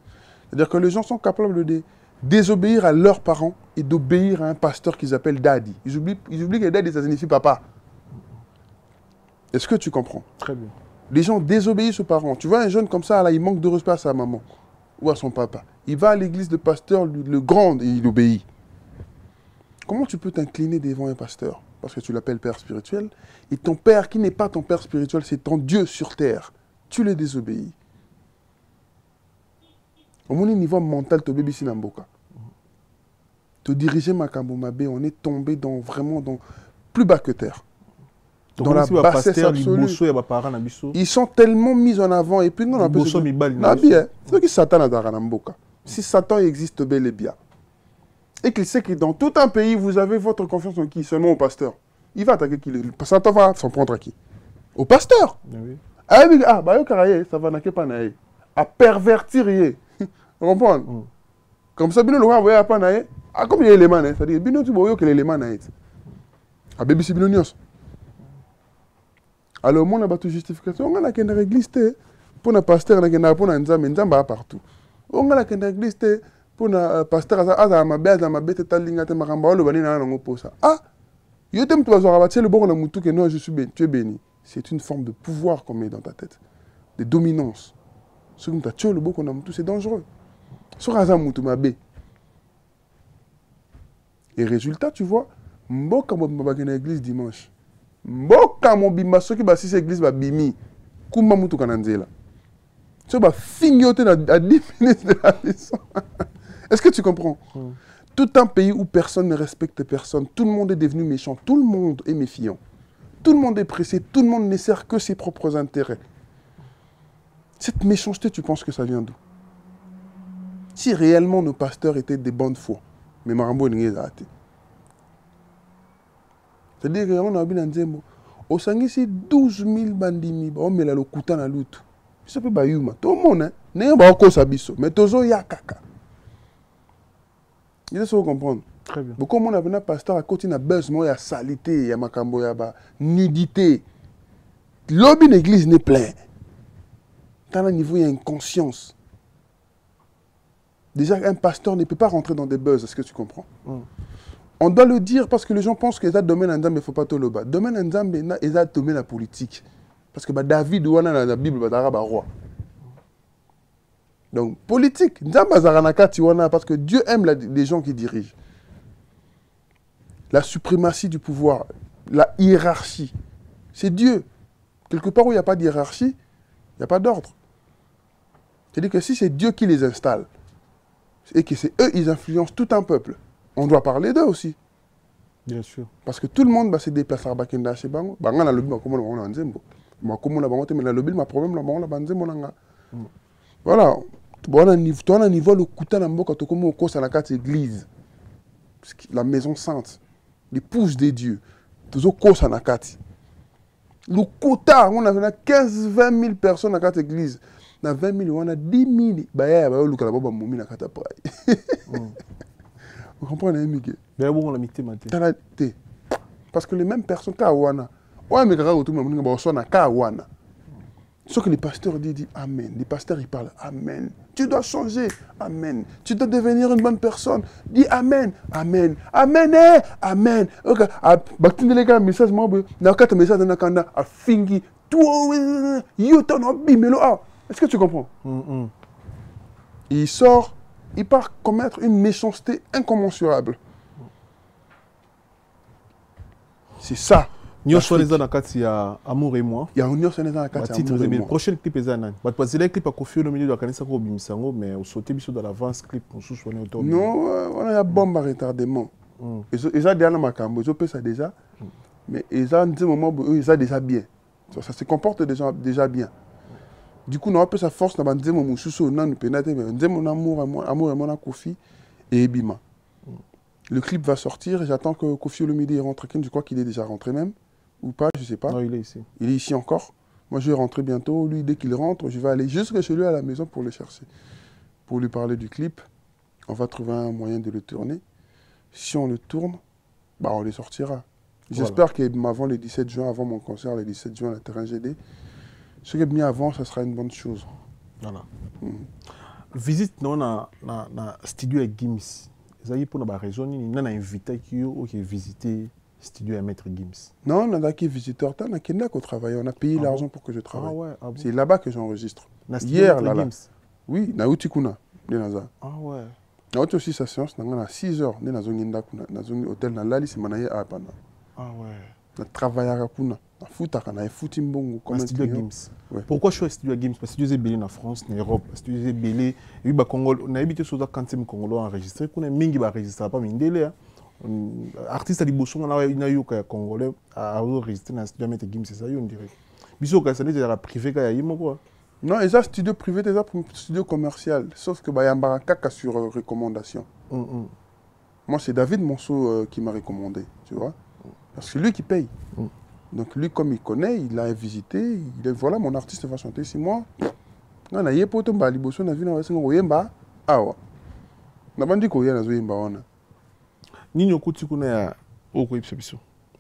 C'est-à-dire que les gens sont capables de désobéir à leurs parents et d'obéir à un pasteur qu'ils appellent daddy. Ils oublient que daddy ça signifie papa. Est-ce que tu comprends? Très bien. Les gens désobéissent aux parents. Tu vois un jeune comme ça, là, il manque de respect à sa maman ou à son papa. Il va à l'église de pasteur, le grand, et il obéit. Comment tu peux t'incliner devant un pasteur? Parce que tu l'appelles père spirituel. Et ton père, qui n'est pas ton père spirituel, c'est ton Dieu sur terre. Tu le désobéis. Au mon niveau mental, tu bébé sinamboka. Te diriger Makambo Mabé, on est tombé vraiment dans plus bas que terre. Dans la bassesse absolue. Ils sont tellement mis en avant et puis nous on a bien. C'est que Satan a Daranamboka. Si Satan existe bel et bien et qu'il sait que dans tout un pays vous avez votre confiance en qui? Seulement au pasteur. Il va attaquer qui? Satan va s'en prendre à qui? Au pasteur. Ah bah ça va n'aquer pas naé. À pervertir yé. Vous comprenez? Comme ça bino le roi voyait pas naé. Ah comme il y a l'élément, c'est-à-dire bino tu vois que l'élément naé. Ah bébé c'est bino. Alors, on a une justification. On a une église pour un pasteur, pour un nzamba partout. On a une église pour un pasteur, ah, tu es béni. C'est une forme de pouvoir qu'on met dans ta tête, de dominance. C'est dangereux. Sur Azam Moutoumabé. Et résultat, tu vois, Mboka Mobimba dans l'église dimanche. Mboka Mobimba, ceux qui bâtissent cette église, Bimi, Koumba Moutou Kananzela. Tu vas fignoter à 10 minutes de la maison. Est-ce que tu comprends? Tout un pays où personne ne respecte personne, tout le monde est devenu méchant, tout le monde est méfiant. Tout le monde est pressé, tout le monde ne sert que ses propres intérêts. Cette méchanceté, tu penses que ça vient d'où? Si réellement nos pasteurs étaient des bonnes foi, mais Marambo n'est pas. C'est-à-dire qu'on a vu dans Nzembo, au Sangisi 12 000 bandimi, on met le couteau dans l'autre. Ça peut pas yuma. Tout le monde, n'est pas encore sabiso, mais tozo ya kaka. Il faut comprendre. Très bien. Beaucoup de monde a venu pasteur à côté de buzz, il y a saleté, il y a makambo, il y a nudité. L'objet de l'église n'est plein. Dans un niveau, il y a une conscience. Déjà, un pasteur ne peut pas rentrer dans des buzz, est-ce que tu comprends? On doit le dire parce que les gens pensent que les domaine en Nzambe, il ne faut pas tout le bas. Domaine en Nzambe, ils ont domaine la politique. Parce que David, dans la Bible, il est roi. Donc, politique, parce que Dieu aime les gens qui dirigent. La suprématie du pouvoir, la hiérarchie, c'est Dieu. Quelque part où il n'y a pas de hiérarchie, il n'y a pas d'ordre. C'est-à-dire que si c'est Dieu qui les installe, et que c'est eux, ils influencent tout un peuple, on doit parler d'eux aussi. Bien sûr. Parce que tout le monde va se déplacer à Bakenda chez Bango. Bango na lobby comment on a Nzembo. Ma comment la Bango mais la lobby ma problème la Bango la Nzembo nanga. Voilà. On a niveau le couteau na mboka to comme au cause à la carte église. La maison sainte, l'épouse des dieux. Toujours cause à la carte. Le quota, on a 15-20 000 personnes à la carte église. Dans 20 000, on a 10 000. Bah ya ba lu kala baba moumi na kata prai. Vous comprenez, Miguel? Parce que les mêmes personnes, Kawana, ce que les pasteurs disent Amen. Les pasteurs, ils parlent Amen. Tu dois changer. Amen. Tu dois devenir une bonne personne. Dis Amen. Amen. Amen. Amen. Ok. Baktin les gars, message, moi, nakata message dans nakanda, a fingi, tout, yoton, bimelo. Est-ce que tu comprends? Il sort. Il part commettre une méchanceté incommensurable. C'est ça. Nous sommes dans la Amour et moi. Il y a un dans la Le prochain clip est Zanan. C'est un clip à Kofi au milieu de la canisse à Bimisango, mais au sauté dans l'avance clip, on se soigne autour. Non, on a une bombe à retardement. Ils ont déjà ma cambo, ils ont fait ça déjà. Mais ils ont un moment où ils ont déjà bien. Ça se comporte déjà bien. Du coup, on a sa force, on a dit mon chouchou, on a pénétré, on a mon amour et mon Kofi et Bima. Le clip va sortir, j'attends que Kofi Olomide rentre. Je crois qu'il est déjà rentré même, ou pas, je ne sais pas. Non, il est ici. Il est ici encore. Moi, je vais rentrer bientôt. Lui, dès qu'il rentre, je vais aller jusque chez lui à la maison pour le chercher. Pour lui parler du clip. On va trouver un moyen de le tourner. Si on le tourne, bah, on le sortira. J'espère qu'avant le 17 juin, avant mon concert, le 17 juin, à la Terrain GD, ce qui est bien avant, ça sera une bonne chose. Voilà. Visite dans le studio avec Gims. Vous avez pour la raison, il y a un invité qui a visité le studio à Maître Gims. Non, on a qui visiteur, on a qui travaille. On a payé l'argent pour que je travaille. C'est là-bas que j'enregistre. Hier, là. Oui, na utikuna. Ah ouais. Na uti aussi sa séance, on a 6 heures. On a un hôtel dans l'Ali, c'est manaye à Apana. Ah ouais. On a travaillé à Kuna. On a foutu à Foutimbongo. Studio Gims. Pourquoi je suis au studio Gims? Parce que studio est belé en France, en Europe. Studio est belé. Et puis, on a habité sur la quantité Congolais enregistré. On a mingi ba enregistré pas mindélé. Artiste à Liboson, on a eu un Congolais à enregistrer dans le studio Maître Gims, c'est ça, on dirait. Bisous, ça n'est déjà privé qu'il y a quoi. Non, ils ont studio privé, ils ont studio commercial. Sauf que il y a un caca sur recommandation. Moi, c'est David Monceau qui m'a recommandé, tu vois. Parce que c'est lui qui paye. Donc lui, comme il connaît, il a visité, il est, voilà, mon artiste va chanter 6 mois. On a eu pour tomber à Liboso, on a vu dans le Yemba. Ah ouais. On a dit qu'il y a un Yemba. Nino Koutikuna au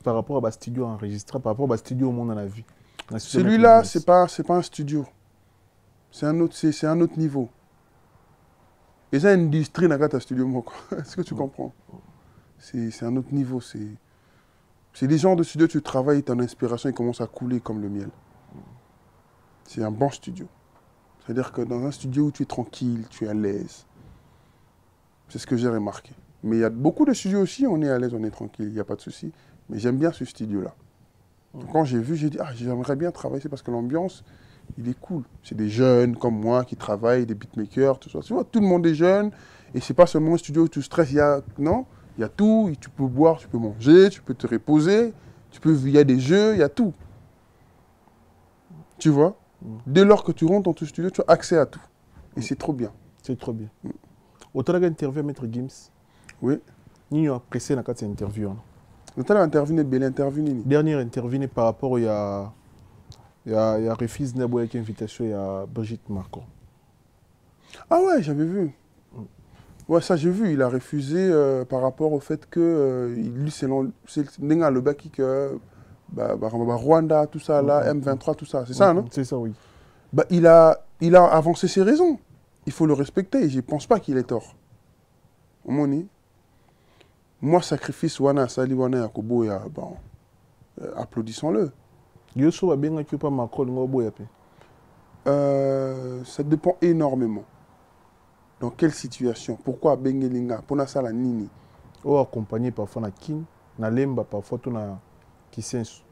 par rapport à studio enregistré, par rapport à studio au monde dans la vie. Celui-là, c'est pas un studio. C'est un autre niveau. Et c'est une industrie dans le studio. Est-ce que tu comprends? C'est un autre niveau. C'est des genres de studio, tu travailles, ton inspiration il commence à couler comme le miel. C'est un bon studio. C'est-à-dire que dans un studio où tu es tranquille, tu es à l'aise, C'est ce que j'ai remarqué. Mais il y a beaucoup de studios aussi, on est à l'aise, on est tranquille, il n'y a pas de souci. Mais j'aime bien ce studio-là. Quand j'ai vu, j'ai dit, ah, j'aimerais bien travailler ici parce que l'ambiance, il est cool. C'est des jeunes comme moi qui travaillent, des beatmakers, tout ça. Tu vois, tout le monde est jeune. Et c'est pas seulement un studio où tu stresses, non, il y a tout. Tu peux boire, tu peux manger, tu peux te reposer. Il y a des jeux, il y a tout. Tu vois, dès lors que tu rentres dans ton studio, tu as accès à tout. Et c'est trop bien. C'est trop bien. Autant la interview à Maître Gims. Oui. Nous avons apprécié cette interview. Autant l'interview est belle interview. Dernière interview par rapport à refuse d'une invitation à Brigitte Macron. Ah ouais, j'avais vu. Ouais, ça j'ai vu. Il a refusé par rapport au fait que lui, c'est le Baki que Rwanda, tout ça, là, M23, tout ça. C'est ça, non? C'est ça, oui. Bah, il a avancé ses raisons. Il faut le respecter et je ne pense pas qu'il ait tort. Moi, sacrifice Wana, Sali Wana, Yakobo, bon, applaudissons-le. Ça dépend énormément. Dans quelle situation? Pourquoi Bengelinga? Pour na sala nini? Ou accompagné parfois na kin, na lemba parfois tout na kisensu.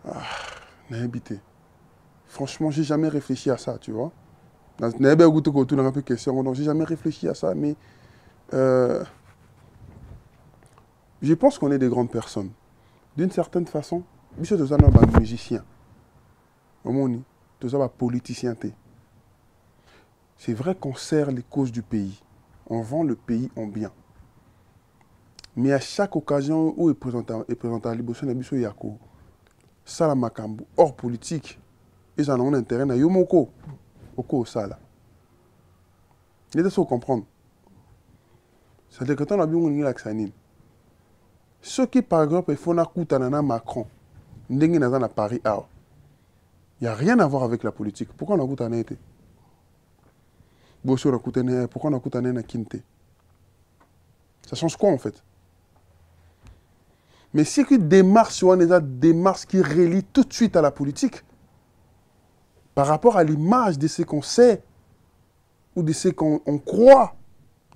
N'a habité. Franchement, j'ai jamais réfléchi à ça, tu vois. J'ai jamais réfléchi à ça, mais je pense qu'on est des grandes personnes. D'une certaine façon, nous sommes des musiciens. Nous sommes des politiciens. C'est vrai qu'on sert les causes du pays. On vend le pays en bien. Mais à chaque occasion où il présente à l'Ibosso Nabiso Yako, ça la makambu, hors politique, ils en ont intérêt à Yomoko, Oko Sala. Il faut comprendre. C'est-à-dire que quand on a bien l'accès, ceux qui, par exemple, font un coup à Macron, ils sont à Paris, il n'y a rien à voir avec la politique. Pourquoi on a coup à été? Pourquoi on a coup à Kinte? Ça change quoi en fait? Mais si une démarche, on a des démarches qui relient tout de suite à la politique, par rapport à l'image de ce qu'on sait, ou de ce qu'on croit,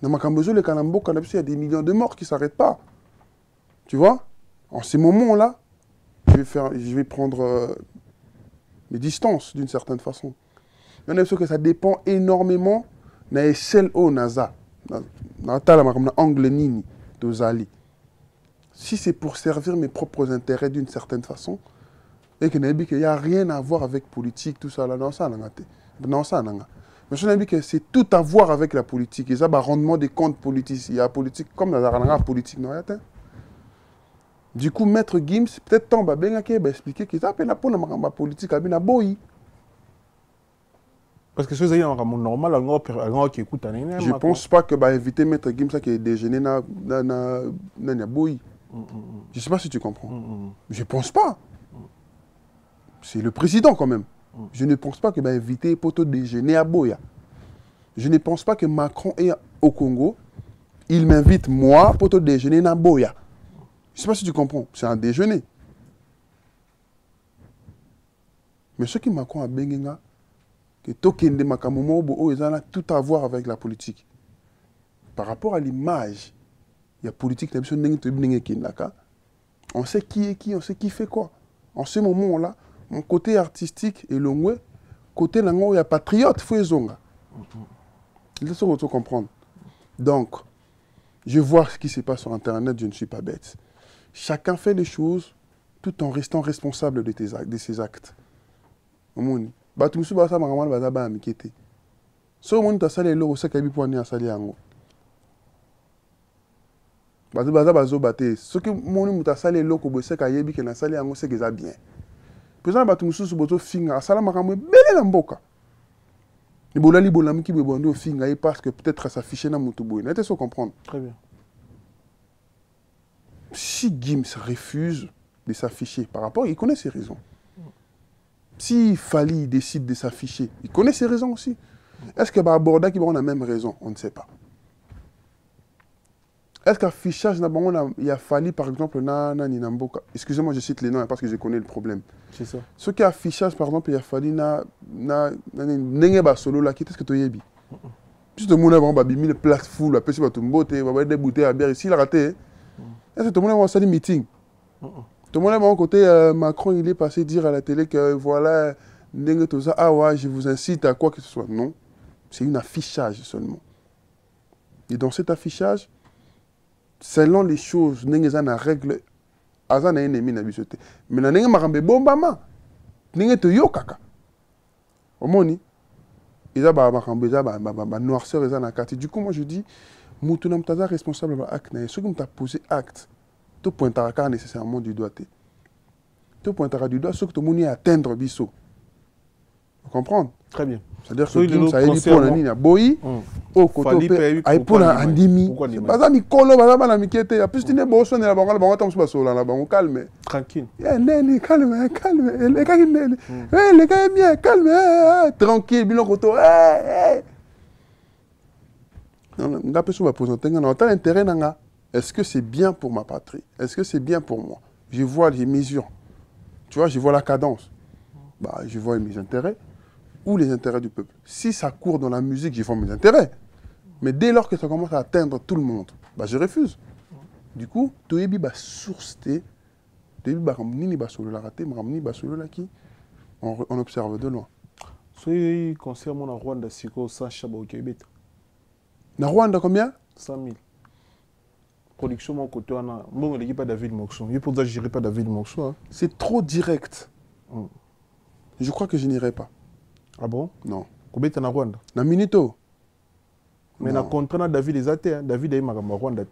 dans ma Cambozo, le Kanambo, il y a des millions de morts qui ne s'arrêtent pas. Tu vois? En ces moments-là, je vais prendre mes distances d'une certaine façon. Il y en a que ça dépend énormément de l'échelle au NASA. Dans l'angle nini de Zali. Si c'est pour servir mes propres intérêts d'une certaine façon, et qu'il n'y a rien à voir avec politique, tout ça, là, non, ça, non, ça, non. Mais je dis que c'est tout à voir avec la politique. Et ça, bah, rendement des comptes politiques. Il y a politique comme dans la politique, non, du coup, Maître Gims, peut-être temps, bah, expliquer qu'il s'appelle la politique, à bien boy. Parce que ce qui est normal, qui écoute, je ne pense pas que bah, inviter Maître Gims à déjeuner dans boy. Je ne sais pas si tu comprends. Je ne pense pas. C'est le président quand même. Je ne pense pas que bah, inviter pour déjeuner à Boya. Je ne pense pas que Macron est au Congo. Il m'invite moi pour déjeuner à Boya. Je ne sais pas si tu comprends. C'est un déjeuner. Mais ce qui Macron a bengenga, que token de Makamomo, ils ont tout à voir avec la politique. Par rapport à l'image, il y a politique, on sait qui est qui, on sait qui fait quoi. En ce moment-là, mon côté artistique est long, côté lango, il y a patriote, il faut les zonga. Il faut comprendre. Donc, je vois ce qui se passe sur Internet, je ne suis pas bête. Chacun fait les choses tout en restant responsable de ses actes. Ce qui m'a salé loko bosé ka yebi que na salé ango c'est que ça bien. Président batu mususu boto finga sala makamwe belé na mboka. Ni bolali bolam ki bondo finga et parce que peut-être ça afficher na mutu boy. N'était sans comprendre. Très bien. Si Gims refuse de s'afficher par rapport, il connaît ses raisons. Si Fali décide de s'afficher, il connaît ses raisons aussi. Est-ce que Borda qui a la même raison? On ne sait pas. Est-ce qu'affichage, il a fallu, par exemple, excusez-moi, je cite les noms parce que je connais le problème. C'est ça. Ce qui est affichage, par exemple, il a fallu solo là, qu'est-ce que tu as dit? Si tout le monde a mis les places full, après, si tu as des bouteilles à bière ici, il a raté. Est-ce que tout le monde a un meeting? Tout le monde a un côté, Macron, il est passé dire à la télé que voilà, ah ouais, je vous incite à quoi que ce soit. Non, c'est un affichage seulement. Et dans cet affichage, selon les choses, il y a une règle. Il y a un ennemi. Mais il y a un bombama. Il y a un kaka. Il y a un noirceur. Du coup, moi je dis, tu es responsable de l'acte. Ce que tu as posé acte, tu pointeras nécessairement du doigt. Tu pointeras du doigt ce que tu as atteindre biso. Vous comprenez? Très bien. C'est-à-dire que ça a été pour la ligne à Boyi, au côté pour la Andimi. Pas ça, Mikolo, la Mikete. En plus, tu n'es pas au son de la banque, la banque, tu n'es pas la banque, calme. Tranquille. Calme, calme. Les gars, les gars, bien, calme. Tranquille, bilan koto. On a besoin de présenter. On a intérêt. Est-ce que c'est bien pour ma patrie? Est-ce que c'est bien pour moi? Je vois les mesures. Tu vois, je vois la cadence. Bah, je vois mes intérêts. Ou les intérêts du peuple. Si ça court dans la musique, je vois mes intérêts. Mais dès lors que ça commence à atteindre tout le monde, bah, je refuse. Du coup, tu es source, on observe de loin. Si concernant la Rwanda, c'est quoi ça, Chaba au Québec? Na Rwanda, combien? 100 000. Production, mon côté, on a. Bon, il n'y a pas David Moxon. Il n'y a pas de gérer pas David Moxon. C'est trop direct. Je crois que je n'irai pas. Ah bon? Non. Combien tu as en Rwanda? Na Minito. Mais na contrat David les athées. David est en Rwanda.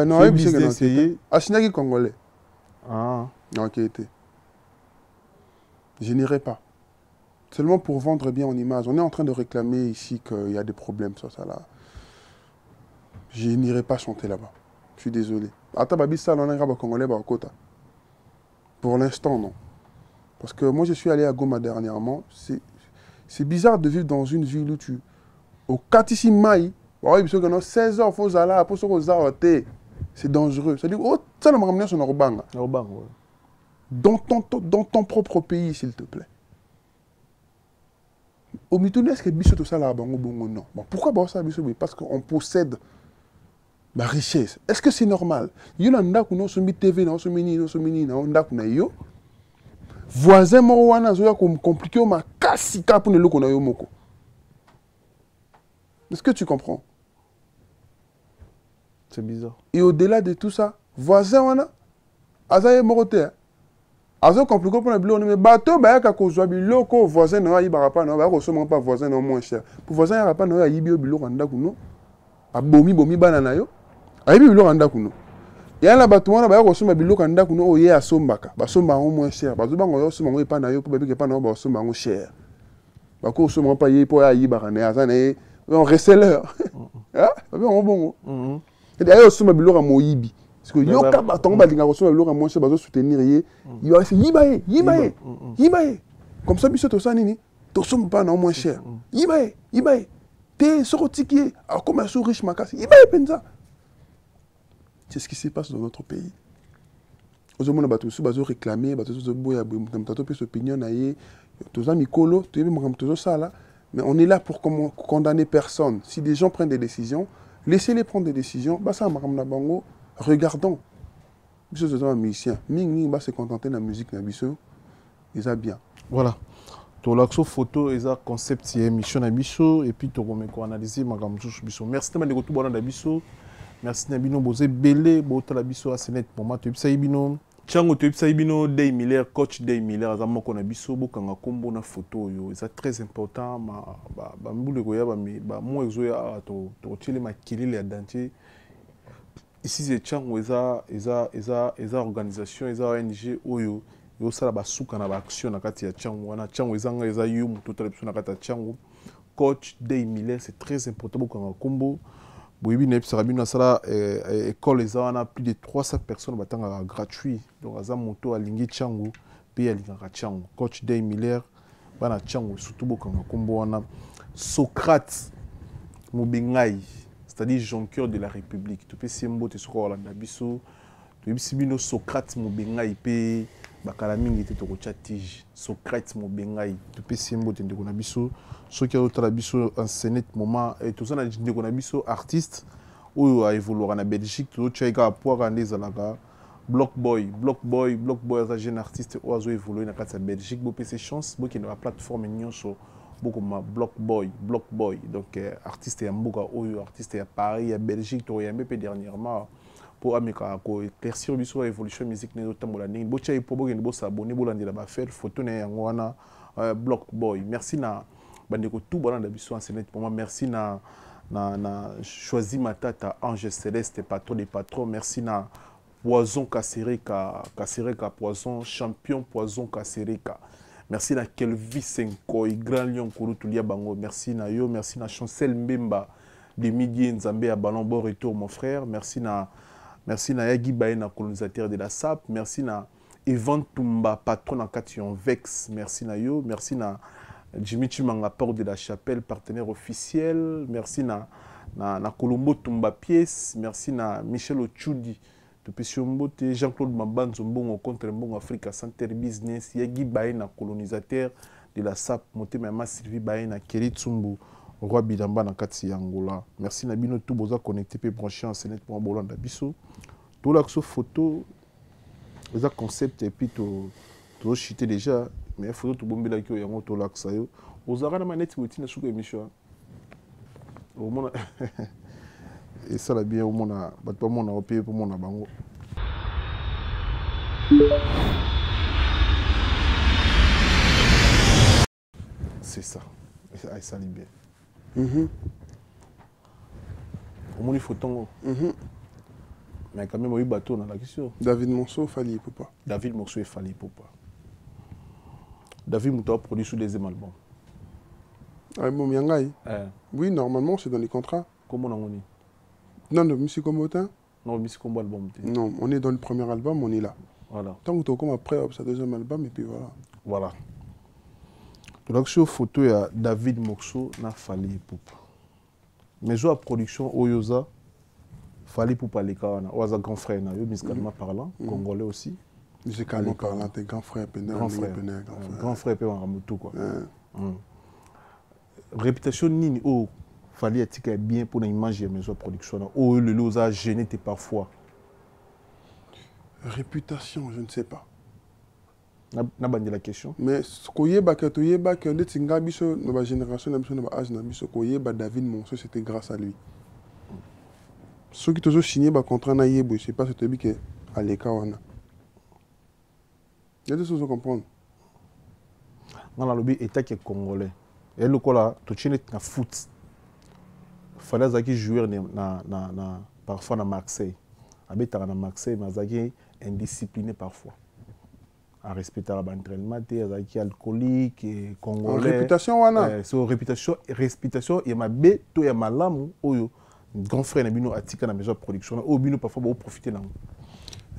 Non, il est essayé. Ashinagi congolais. Ah. Non, qui était. Je n'irai pas. Seulement pour vendre bien en image. On est en train de réclamer ici qu'il y a des problèmes sur ça là. Je n'irai pas chanter là-bas. Je suis désolé. Atababissa, on a congolais par Kota. Pour l'instant, non. Parce que moi, je suis allé à Goma dernièrement. C'est bizarre de vivre dans une ville où tu... Au Katisimai, 16 heures, il faut aller pour se c'est dangereux. C'est-à-dire, ça m'a ramené sur Norbanga. Dans ton propre pays, s'il te plaît. Au Mitouni, est-ce que Bisso tout ça là, non. Bon, pourquoi ça Bisso? Parce qu'on possède la richesse. Est-ce que c'est normal? Il y a un qui sont TV, non, voisin Morwana, zoya compliqué, ma kassika pour ne le connaître moko. Est-ce que tu comprends? C'est bizarre. Et au-delà de tout ça, voisin wana, azaye morote. Azo compliqué pour le bleu, mais bateau, bah y'a qu'à biloko, voisin n'a pas yibara non, bah y'a pas voisin non moins cher. Pour voisin y'a pas non, y'a yibio biloko anda kuno, a bomi banana yo, a yibio biloko anda kuno. Il y a un bâtiment qui est un biloko kanda kuno oye asombaka basomba ngo moins cher bazo bango yo somba ngo epa na yo po bebe ke pa na basomba ngo cher bako somba pa ye po ya yibaka ne azane on reseller ah bebe ngo bongo et d'ailleurs somba biloko moyibi parce que yo ka batongo balinga ko somba biloko moins cher bazo soutenir ye yo c'est yibaye comme ça biso to ça nini to somba pa na moins cher yibaye te sorotiki a comme so riche makasi yibaye penza. C'est ce qui se passe dans notre pays. Aux hommes, on a réclamé, mais on est là pour condamner personne. Si des gens prennent des décisions, laissez-les prendre des décisions. Regardons. Je suis un musicien. Ming va se contenter de la musique, ils ont bien. Voilà. Tu as une photo, et un concept, émission, et puis tu as analysé ma gamme. Merci de vous. Merci Nabino Bozé Belé, Botala Biso Asenet, Mama Tupsa Ibino, Chango Tupsa Ibino, Day Miller, coach Day Miller, Azamoko Nabiso, Bokanga Kombo na photo, c'est très important. Mboule Goya, moi Exoya, to Chile Makili, les dentiers. Ici, c'est Chango, eza organisation, eza ONG, Oyo, yo sala basuka na action na kati ya Chango, wana Chango ezanga eza yum, tout à na kati ya Chango. Coach Day Miller, c'est très important, Bokanga Kombo. Oui, école, il y a plus de 300 personnes gratuit. Donc, il y a moto à Lingui Tchango, puis à Lingui Tchango. Coach Day Miller, Tchango, surtout Socrate, Mubingai, c'est-à-dire jonqueur de la République. Tu peux simbo te soko Orlando biso, tu peux simino Socrate mobengai pe bakala mingi te toko chatije. Socrate mobengai, tu peux simbo te ndeko na biso, ceux qui ont la biso enseigné moment et tout ça na ndeko na biso artiste ou a évolué en Belgique, tout tchaika pour rendre zalaka Block Boy as un jeune artiste ou a évolué na kati Belgique, bo pe ses chances, bo qui na plateforme nyonso beaucoup ma Block Boy donc artiste ya mboka oyo artiste ya Paris ya Belgique to ya mbé dernièrement pour ameka ko éclaircir biso évolution musique ne tambola ndenge bo tchai po bokende bo s'abonner bo landela ba faire photo na yango wana Block Boy merci na bandeko tout bolanda biso enseigné pour moi merci na choisi matata Ange Céleste patron des patrons merci na Poison Kasereka Poison champion Poison Kasereka. Merci na Kelvis Nkoi, Grand Lion Kouroutulia Bango. Merci na yo, merci na Chancel Mbemba de Midi Nzambe à Ballon Bon Retour mon frère. Merci na Yagi Baena colonisateur de la SAP. Merci na Evan Tumba patron en Kation Vex. Merci na yo, merci na Jimmy Chimanga Port de la Chapelle partenaire officiel. Merci na Colombo Tumba Pièce. Merci na Michel Ochudi. Jean-Claude Mabanzo Mbongo contre Mbongo Africa Center Business, Yagi Baena colonisateur de la SAP, Motema Sylvie Baena, Kelly Tsumbu, Roi Bidamba na Kati Angola. Merci Nabino tout boza connecté pe branché en scène pour Bolanda Biso. Tout là photo, les concept et puis tout chité déjà, mais photo tout bombe là qui yango to là ça yo. Ozara na manette wetina sous émission. Au moins et ça la bien au monde a pas mon a payé pour mon bango. C'est ça. Et ça lit bien. Au moins il faut tango. Mais quand même il bateau dans la question. David Monceau Fally Ipupa. David Monceau et Fally Ipupa. David Monceau produit sous les albums. Ah bon Miangai. Oui, normalement c'est dans les contrats. Comment on est? Non, de Monsieur Combotin. Non, Monsieur Combo album. Non, on est dans le premier album, on est là. Voilà. Tant que tu comme après, c'est deuxième album, et puis voilà. Voilà. Donc, sur photo, il y a David Moxo, na Fally Ipupa. Mais sur la production, Oyoza, Fally Ipupa, les Kawana, Oyoza grand frère, musicalement parlant, congolais aussi. Musicalement parlant, t'es grand frère, grand frère, Ramutu, quoi. Réputation, Nini, oh. Fally Ipupa bien pour l'image de maison production. Oh, le lot a gêné parfois. Réputation, je ne sais pas. N'a pas la question. Mais ce qu'on y a, que notre génération, notre âge, David Monceau, c'était grâce à lui. Ceux qui ont signé le contrat, je ne sais pas si tu as vu qu'à l'écart, il y a des choses à comprendre. Dans le lobby, l'État qui est congolais. Et le coup là, tu es un foot. Fallait zaki jouer parfois à Marseille. Habiter à Marseille, mais zaki indiscipliné parfois. À respecter l'entraînement, zaki alcoolique, congolais. Réputation wana. So réputation et ma bé to ya malamu oyo grand frère na bino atika na maison production o bino parfois ba profiter na.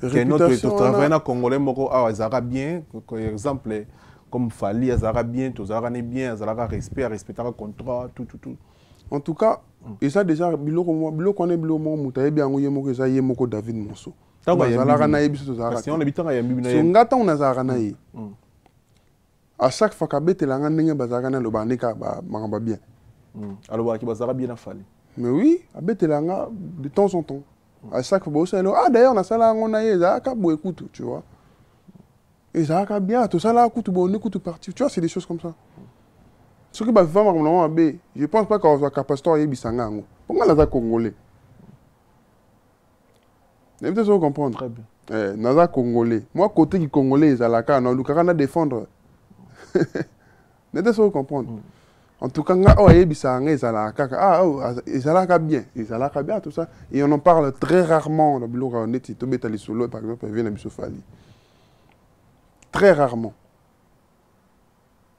Réputation travailler na congolais moko a zara bien, par exemple comme Fally azara bien, to zara ne bien, azara respect, respecter le contrat, tout. En tout cas, et ça déjà, bilo connaît bilo mo mutaye bien ngoye moko za ye moko David Monceau. Zalaka na yebiso to zalaka. Parce qu'on habitant ya mbibi na ye. Ngata on zalaka na ye. À chaque fois ka betelanga ndenge bazalaka na lobandika ba makamba bien. Alors ba ki bazara bien na Fally. Mais oui, a betelanga de temps en temps. À chaque fois ça ah d'ailleurs on a ça là on a ye zalaka bo écoute, tu vois. Et zalaka bien tout ça là écoute bon écoute parti. Tu vois, c'est des choses comme ça. Ce qui va faire, je ne pense pas qu'on soit capable de faire ça. Pourquoi on est congolais? Vous devez comprendre. Très bien. On est congolais. Moi, côté qui congolais, on a défendre. Vous devez comprendre. En tout cas, on est bien. Bien, tout ça. Et on en parle très rarement. On est solo, par exemple, il vient de Fally. Très rarement.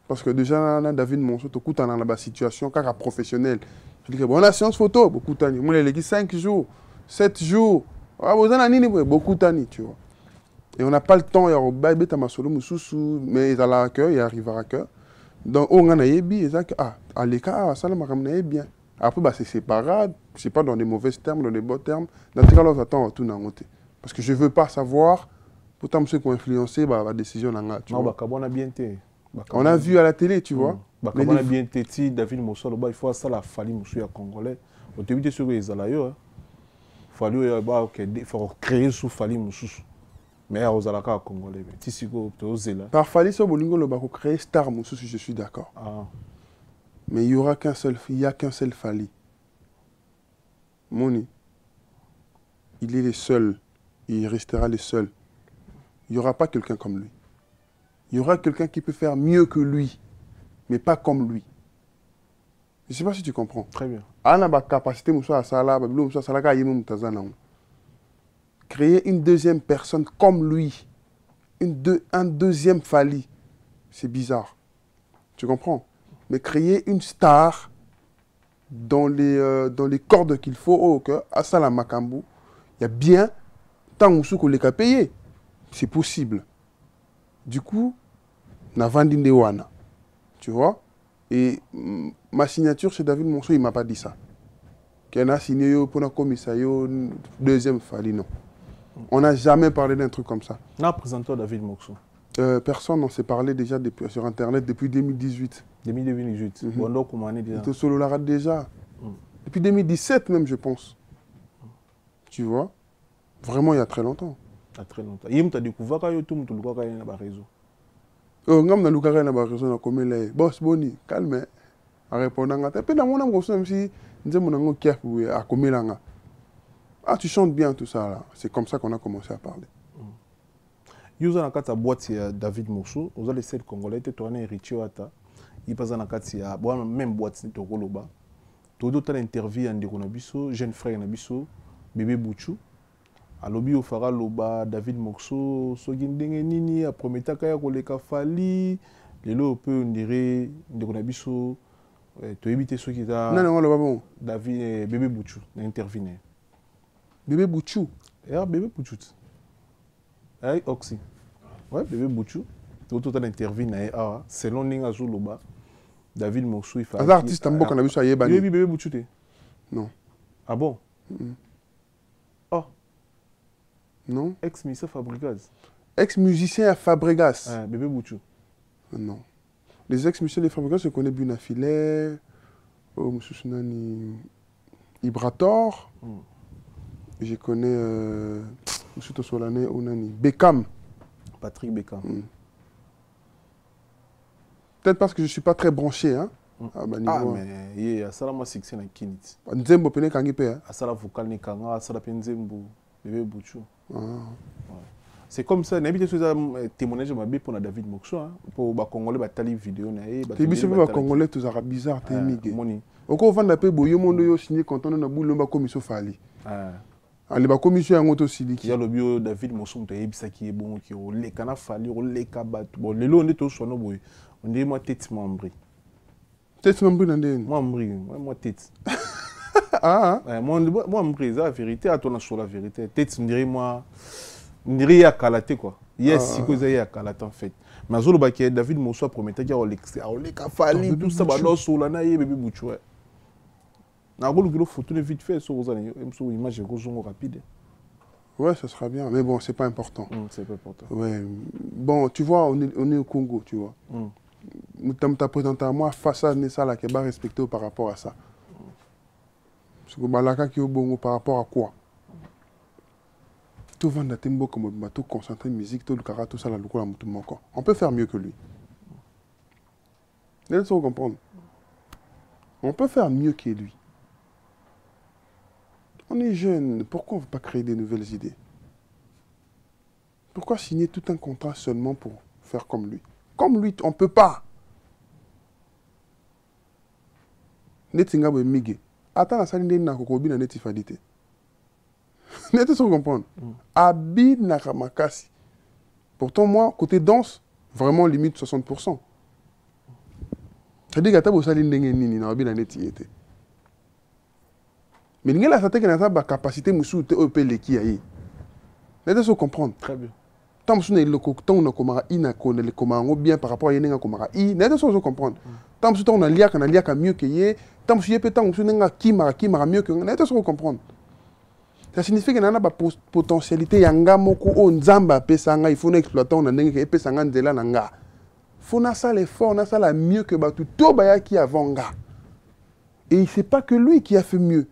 Parce que déjà, David Monceau, tu as une situation professionnelle. Je dis que on a séance photo, beaucoup de temps. Moi, il 5 jours, 7 jours. Beaucoup de temps, tu vois. Et on n'a pas le temps, il y a mais il y a l'accueil, il arrive à l'accueil. Donc, on a bien, à l'écart, ça m'a ramené bien. Après, bah, c'est séparable, c'est pas dans des mauvais termes, dans des bons termes. Dans tout cas, là, j'attends tout dans côté. Parce que je veux pas savoir, pourtant, ceux qui ont influencé ma décision. Tu vois. On a vu à la télé, tu vois. Mais on a bien été, David Mosso, il faut ça la Fali Moussou à Congolais. On te dit sur les alayos. Il faut créer sous Fali Moussou. Mais aux alaka Congolais. Par Fali, sur Bolingo, le bako créer Star Moussou, je suis d'accord. Mais il n'y aura qu'un seul, il n'y a qu'un seul Fali. Moni, il est le seul, il restera le seul. Il n'y aura pas quelqu'un comme lui. Il y aura quelqu'un qui peut faire mieux que lui, mais pas comme lui. Je ne sais pas si tu comprends. Très bien. Créer une deuxième personne comme lui, un deuxième Fali, c'est bizarre. Tu comprends? Mais créer une star dans les cordes qu'il faut, à Sala Makambu, il y a bien tant qu'on les a payé. C'est possible. Du coup, na vendine wana. Tu vois? Et ma signature chez David Monceau, il ne m'a pas dit ça. Qu'il a signé pour un commissariat, deuxième Fali, non. On n'a jamais parlé d'un truc comme ça. On a présenté David Monceau. Personne n'en s'est parlé déjà sur Internet depuis 2018. 2018. Bon, comment on est déjà? Solo la rate déjà. Depuis 2017 même, je pense. Tu vois? Vraiment, il y a très longtemps. Il y a très longtemps. Il y a découvert que tout le monde a un réseau. Ngam na lukara na ba réseau na komela. Boss Boni, calme. A répondre ngata. Pe na mona ngoso même si nzembo na ngo kiaf a komela nga. Ah, tu chantes bien tout ça là. C'est comme ça qu'on a commencé à parler. Yuza na kati ya boîte ya David Mosso, oza le seul congolais te toana héritier ata. Il passe na kati ya même boîte ni tokoloba. Todo ta interview ndeko na biso, jeune frère na biso, bébé Bouchou. Alobi ofara loba David Mosso, soki ndenge nini a prometaka ya koleka Fali. Lelo peut on dirait ndeko na biso to éviter ceux qui ta. Non loba bon. David bébé Bouchou na interview. Bébé Bouchou. Bébé Bouchou. Hey, Oxy. Ouais, bébé Bouchou. Tout le interview na selon Ninga Zuluba, David Mosso il fait. Les artistes ambo qu'on a vu ça hier bani. Bébé Bouchou te. Non. Ah bon? Oh. Non. Ex-musicien Fabregas. Ex-musicien à Fabregas. Bébé Bouchou. Non. Les ex-musiciens de Fabregas, je connais Bunafilet, Ibrator. Je connais M. Solane Onani. Beckham. Patrick Beckham. Peut-être parce que je ne suis pas très branché. Hein? Mais il y a ça, moi, c'est que c'est un kinit. Nzembo pene kangipe. À ça, la vocal ni kanga, à ça, la penzembo, bébé Bouchou. C'est comme ça, n'habite sur un témoignage de ma vie pour David Mosso. Pour les Congolais, bah, tali vidéo. Tu es bien Congolais, tous arabes bizarres, tu es migré. Au cas où on a payé boyo monde yo signé quand on a boule on va commission Fali. Ali ba commission en auto siliki. Il y a le bio David Mosso on t'a ça qui est bon qui o le kana Fali o le kabat. Bon les lo on est tous sur nos boy. On dit moi tête membre. Tête membre ndé. Moi tête. Moi membre la vérité à toi sur la vérité. Tête on dirait moi on dirait ya kalaté quoi. Yes, si que ça ya kalaté en fait. Mais Zolo Baké, David Mosso promettait qu'il y a le Fali, tout ça, bah, sur la naïe, bébé Bouchou. Na golo kilo photo vite fait sur vos années, sur image rapide. Ouais, ça sera bien, mais bon, c'est pas important. C'est pas important. Ouais. Bon, tu vois, on est au Congo, tu vois. Tu as présenté à moi face à ça là qui est pas respecté par rapport à ça. Parce que balaka qui est au Bongo par rapport à quoi? Tout vendre tembo comme tout concentrer musique, tout le cara, tout ça là, on peut faire mieux que lui. Laissez-vous comprendre. On peut faire mieux que lui. On est jeune, pourquoi on ne veut pas créer des nouvelles idées? Pourquoi signer tout un contrat seulement pour faire comme lui? Comme lui, on ne peut pas. Netinga be mige. Attends la salle na kokobi na netifadite. Laissez-vous comprendre. Abi nakamakasi. Pourtant moi, côté danse, vraiment limite 60%. C'est-à-dire que tu as salle ndenge nini na abi na netiete. Mais il y a la capacité de se faire. Laissez-vous comprendre. Très bien. Tant que bien par rapport à Laissez-vous comprendre. Tant que on a mieux que Tant que je peux tant qui m'a mieux que nous, tu comprendre. Ça signifie que nous avons une potentialité yanga moko o nzamba pesanga il faut exploiter on a ndenge pesanga ndela nanga. Faut na ça l'effort, na ça la mieux que batu to baya qui avant nga. Et c'est pas que lui qui a fait mieux.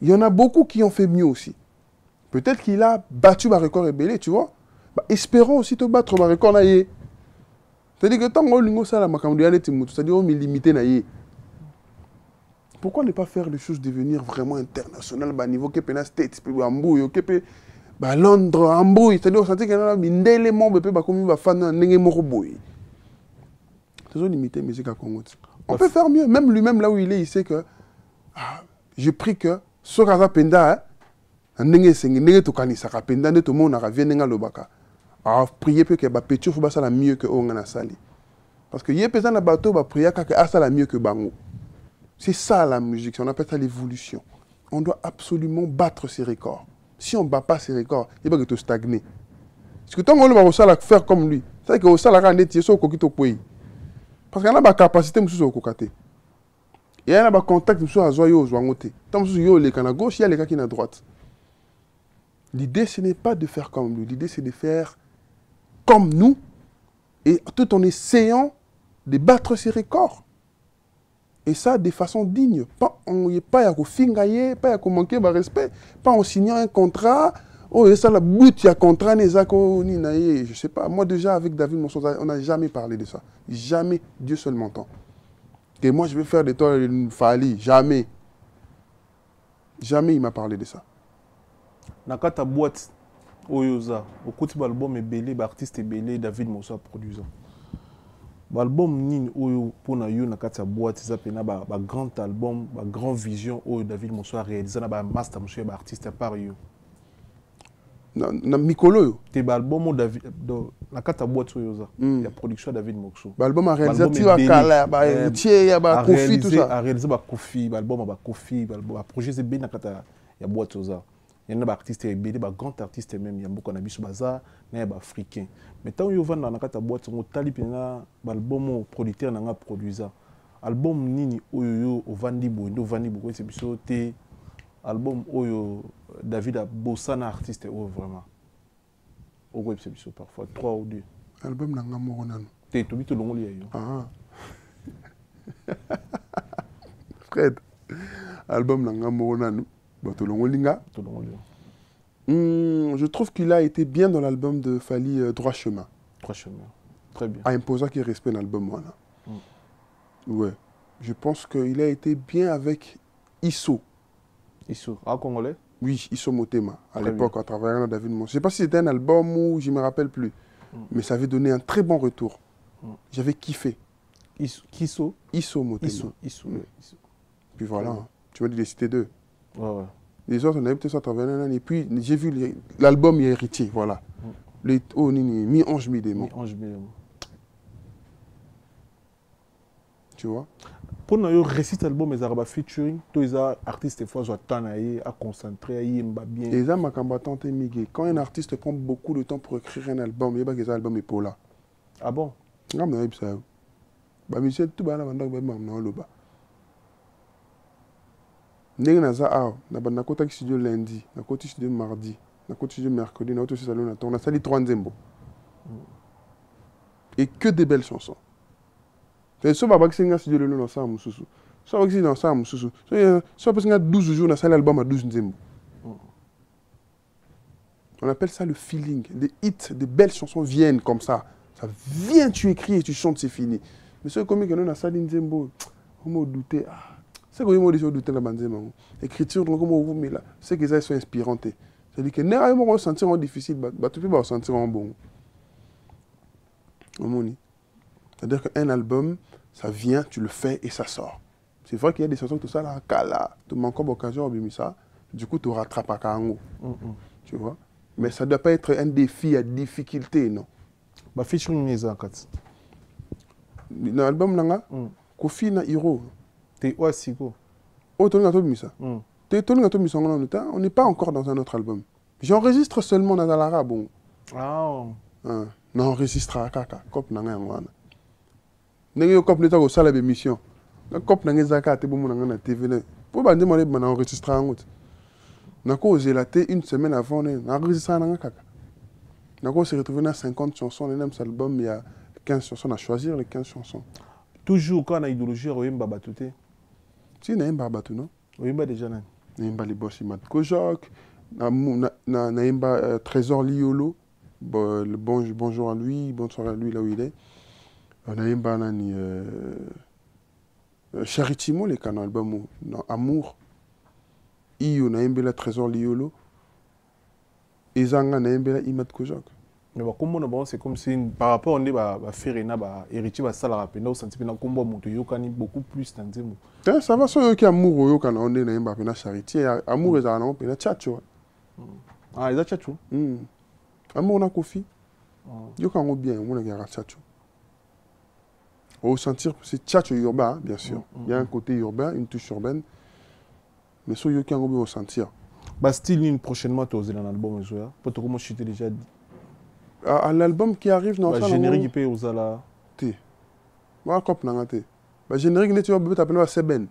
Il y en a beaucoup qui ont fait mieux aussi. Peut-être qu'il a battu ma record rebelle, tu vois. Bah, espérons aussi te battre ma record na yé. C'est-à-dire que tant qu'on lingo ça la makamdu ya netimutu, c'est-à-dire on limité na yé. Pourquoi ne pas faire les choses devenir vraiment internationales, bah niveau que pena States, puis Hambourg, que pe bah Londres, Hambourg, c'est-à-dire on sentit que là mindele mon bébé bah comme il va faire n'engé moko boy. C'est limité musique à Congo. On peut faire mieux, même lui-même là où il est, il sait que je prie que ce kaza penda n'engé sengi n'engé to kanisa ka penda ne to mon na vient n'enga lobaka. Prier peu que bah pétur faut bah ça la mieux que on a sali. Parce que yé pesa na bateau bah prier que ça la mieux que bango. C'est ça la musique, on appelle ça l'évolution. On doit absolument battre ces records. Si on ne bat pas ces records, il va stagner. Parce que tant qu'on va faire comme lui, c'est que ça la rend net au coquito pays. Parce qu'il y a une capacité au cocaté. Et il y a un contact à zoyo zoangoté. Tant que yo les à gauche, il y a les gars qui sont à droite. L'idée ce n'est pas de faire comme lui, l'idée c'est de faire comme nous et tout en essayant de battre ces records. Et ça de façon digne. Pas à fingayer, pas à manquer de respect, pas en signant un contrat. Oh, et ça, la bout, il y a contrat, je sais pas. Moi, déjà, avec David Monson, on n'a jamais parlé de ça. Jamais, Dieu seul m'entend. Et moi, je vais faire des toits une Fali. Jamais. Jamais il m'a parlé de ça. Dans ta boîte, Oyoza, au côté de l'album est belé, l'artiste est belé, David Monson produisant. L'album nin oyo pona yo na kati ya boîte ça pena ba grand album ba grand vision oyo David Monson a réalisé na ba master monsieur ba artiste par yo na mikolo yo te ba album David na kati ya boîte oyo za ya production David Monson ba album a réalisé ti wa kala ba tie ya ba Kofi tout ça a réalisé ba Kofi ba album ba Kofi ba projet c'est bien na kati ya boîte oyo il y a des artistes belé, des grands artistes même, il y a beaucoup de baza, mais des africains. Mais tant que vous avez dans la boîte, vous avez l'album producteur n'a produit album nini oyo vandi bondo vandi beaucoup c'est biso te album oyo David a bossa na artiste oyo vraiment. Oyo c'est biso parfois 3 ou 2. Album n'a ngamo nanu. Te to bito longo liya yo. Ah. Fred. Album n'a ngamo nanu. Je trouve qu'il a été bien dans l'album de Fali Droit Chemin. Droit Chemin, très bien. À imposer qu'il respecte l'album. Ouais. Je pense qu'il a été bien avec Isso. Isso, congolais? Oui, Isso Motema, à l'époque, à travers David Monson. Je ne sais pas si c'était un album ou je ne me rappelle plus. Mais ça avait donné un très bon retour. J'avais kiffé. Isso Motema. Isso. Puis voilà, tu m'as dit de citer 2. Ouais. Les autres, on avait peut-être ça à travers un an. Et puis, j'ai vu l'album héritier, voilà. Mi-ange, mi-démon. Tu vois? Pour nous réciter l'album, ils ont featuring, tous les artistes, fois, ils ont à concentrer, à bien. Et ça, ma combattante est migué. Quand un artiste prend beaucoup de temps pour écrire un album, il y a des albums et pour là. Ah bon? Non, mais ça. Bah, monsieur, tout le monde a ndenge naza awa nakotaki studio lundi nakoti studio mardi nakoti studio mercredi nakoti aussi salon on a sali 3 nzembo et que des belles chansons c'est ça babaki nga studio lelo na sa mususu ça babaki na sa mususu ça parce nga 12 jours na sali album à 12 nzembo on appelle ça le feeling des hits des belles chansons viennent comme ça vient tu écris et tu chantes c'est fini mais c'est comme que nous na sali nzembo comment douter c'est que moi déjà douter la bande écriture donc comme là c'est que ça sont inspirantes c'est-à-dire que n'est pas sentir difficile bah tu peux pas sentir bon c'est-à-dire qu'un album ça vient tu le fais et ça sort c'est vrai qu'il y a des chansons tout ça là kala tu manques pas d'occasion à ça du coup tu rattrapes à kango tu vois mais ça doit pas être un défi à difficulté non bah featuring les enquêtes dans l'album nanga Kofi na Hiro. T'es Oasiko. Oh, on n'est pas encore dans un autre album. J'enregistre seulement dans l'arabe. Ah. Non, enregistre à Kaka. Cop n'a rien. N'est-ce pas comme l'état au salle d'émission. na cop na ngezaka te bomo na TV pour bande mo na enregistrer en route na ko zelaté une semaine avant na enregistrer na kaka na ko se retrouver na 50 chansons le même album il y a 15 chansons à choisir les 15 chansons toujours quand on a idéologie oyemba batuté si na yemba batu non oyemba déjà na yemba les boss Imad Kojok na yemba Trésor Liolo le bonjour à lui bonsoir à lui là où il est on a yemba nani Charitimo les canaux album Amour iyo na yemba la Trésor Liolo ezanga na yemba la Imad Kojok. Mais bon, c'est comme si par rapport on est Ferena héritier va sala rapena au senti na kombo moto yokani beaucoup plus dans nzembo. Ça va so yoki amour yokana on est na yemba pena charité amour ezala na pena tchatcho. Ah eza tchatcho. Amour na kofi. Yokango bien on a gara tchatcho. Au sentir c'est tchatcho urbain bien sûr. Il y a un côté urbain, une touche urbaine. Mais so yokango bien au sentir. Bastille une prochainement tu osé dans l'album Zoya. Pour te comment je t'ai déjà dit. À l'album qui arrive dans ça générique qui peut aux ala t wa cop na ngate ba générique ne tu vas peut appeler Seben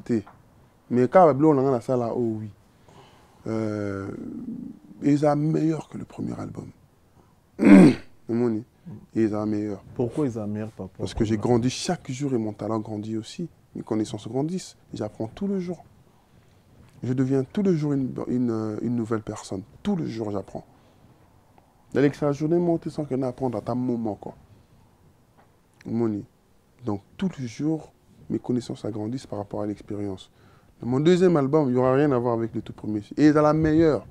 t mais quand va blon na sala oh oui ils sont meilleurs que le premier album ils sont meilleurs. Pourquoi ils sont meilleurs papa? Parce que j'ai grandi chaque jour et mon talent grandit aussi, mes connaissances grandissent, j'apprends tout le jour, je deviens tout le jour une nouvelle personne, tout le jour j'apprends. La journée monte sans qu'on apprendre à ta moment quoi. Donc tous les jours, mes connaissances agrandissent par rapport à l'expérience. Dans mon deuxième album, il n'y aura rien à voir avec le tout premier. Et c'est la meilleure.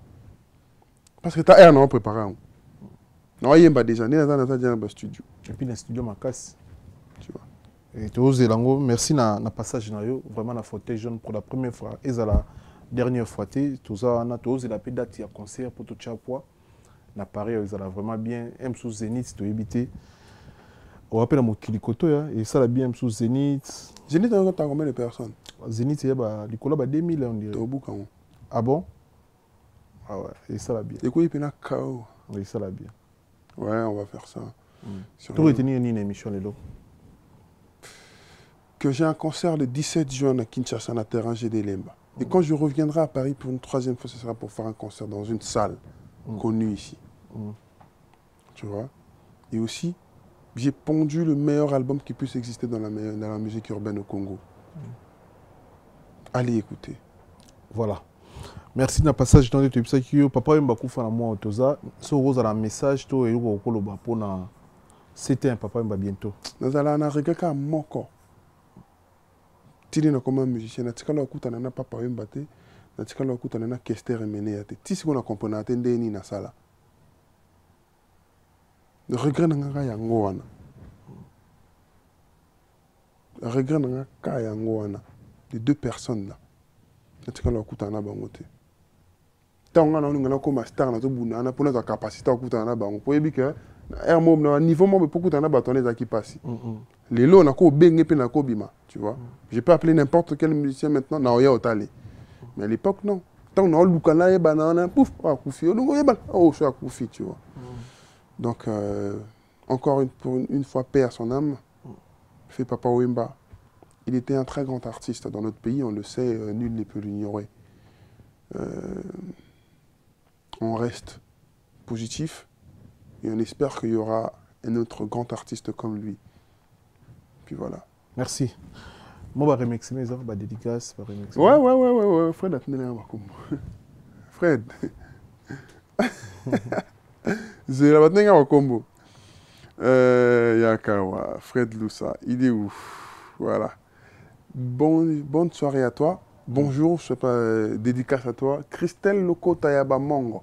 Parce que tu as un an préparé. Non, il y a des années, dans le studio. Et puis dans le studio, ma casse. Tu vois. Et tu oses Lango, merci na passage na yo, vraiment na fauteuil jaune pour la première fois. Et c'est la dernière fois, tu oses la date il y a concert pour tout chapeau. Na Paris, ils allaient vraiment bien. M sous Zénith, tu éviter. On rappelle mon Kilikoto, et ça, la bien M sous Zénith. Zénith, tu as combien de personnes? Zénith, il y a des collabs à 2000, on dirait. Ah bon? Ah ouais, et ça, la bien. Et quoi, il y a KO? Oui, ça, la bien. Ouais, on va faire ça. Tu as retenu une émission, les lots? Que j'ai un concert le 17 juin à Kinshasa, à terrain Gédélemba. Et quand je reviendrai à Paris pour une troisième fois, ce sera pour faire un concert dans une salle. Connu ici. Tu vois. Et aussi, j'ai pondu le meilleur album qui puisse exister dans la musique urbaine au Congo. Allez écouter. Voilà. Merci de passage dans le épisode. Papa m'a fait moi autoza. Ce rose a un message to et au koloba pour na. C'était un papa m'a bientôt. Nous allons na regaka moko. Tili na comme musicien na tikala okuta na papa m'a te. Na tikala okuta na Kester mené ate. Tisi ko na comprendre ate ndeni na sala. Le regret n'a yango wana. Le regret n'a ka yango wana. Les deux personnes là. Na tikala okuta na bangote. Tant on a un comme star na to buna na pona ta capacité okuta na bango. Po yebi que na niveau mo beaucoup na bâtonner za qui passe. Les lots na ko benge pe na ko bima, tu vois. Je peux appeler n'importe quel musicien maintenant na oya otali. Mais à l'époque, non. Tant qu'on a le canal, banana, pouf, oh, je suis tu vois. Donc, encore une fois, paix à son âme, fait Papa Wemba. Il était un très grand artiste dans notre pays, on le sait, nul ne peut l'ignorer. On reste positif et on espère qu'il y aura un autre grand artiste comme lui. Puis voilà. Merci. Moi, je vais remixer mes œuvres, dédicace. Ouais. Fred a tenu un macumbo. Fred. C'est la bataille en combo. Yakawa, Fred Loussa, il est où? Voilà. Bonne soirée à toi. Bonjour, je sais pas, dédicace à toi. Christelle Loko Tayaba Mongo.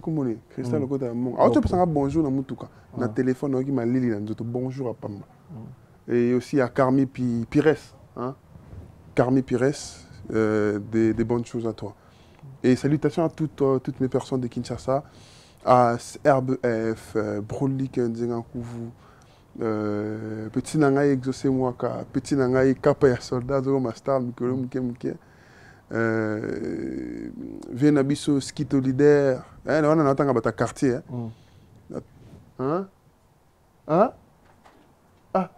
Comment est Christelle Loko Tayaba Mongo. Ah, tu peux savoir bonjour dans mon tout cas. Dans le téléphone, on m'a lili dans bonjour à Pamba. Et aussi à Carmi Pires. Hein? Carmi Pires, des bonnes choses à toi. Et salutations à toutes mes personnes de Kinshasa, à RBF, Broly Kenzengankouvu, Petit Nangaï Exaucé Mwaka, Petit Nangaï Kapaya Soldat, Master, Mikolo Mke, Venabiso Skito Leader. On a entendu ta quartier. Hein? Ah,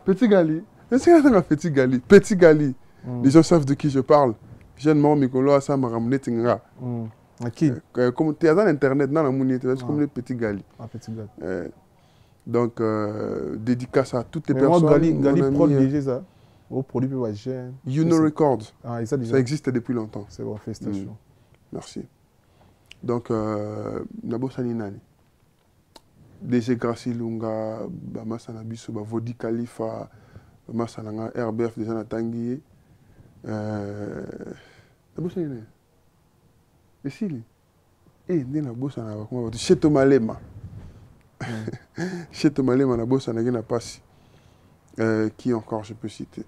Petit Gali. Petit Gali. Petit Gali. Les gens savent de qui je parle. Jeune mort, Mikolo, ça m'a ramené Tinga. Qui comme tu es dans Internet, dans la monnaie, comme les petits Gali. Petit Gali. Donc, dédicace à toutes les mais personnes. Moi, Gali prod déjà ça. Au produit pour jeune. Youno Records. Ah, ça existe depuis longtemps. C'est bon, félicitations. Merci. Donc, Nabo Saninani. DG Gracie Lunga, Masana Biso, Vodi Khalifa, Masana RBF déjà Natanguye. Nabo Saninani. Et si lui? Eh, Nabo Saninani. Cheto Malema. Cheto Malema, Nabo Saninani n'a pas si. Qui encore je peux citer?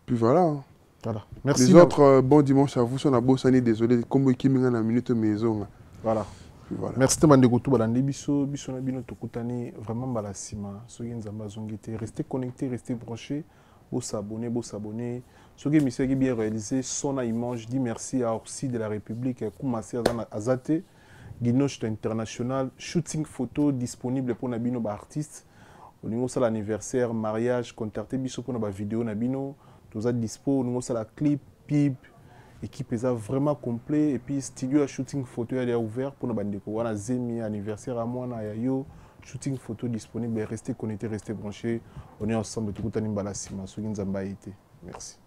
Puis voilà. Voilà. Merci. Les autres, bon dimanche à vous. Son abo sani désolé. Comme qui m'en a minute maison. Voilà. Puis voilà. Merci de m'avoir écouté. Balandi biso na bino tokutani vraiment balasima. Soki nzamba zongité. Restez connectés, restez branchés. Beau s'abonner. Soki émission qui bien réalisé. Son image. Dis merci à Orsi de la République. Koumassi Azate. Guinoche International. Shooting photo disponible pour nabino ba artistes. Au niveau de l'anniversaire, mariage, contactez biso pour nos vidéos nabino. Tout ça dispo, nous avons la clip, pib, équipe est vraiment complet et puis studio à shooting photo est ouvert pour nos bandes. On a zemi anniversaire à moi na yo, shooting photo disponible. Restez connectés, restez branchés. On est ensemble tout le temps Merci.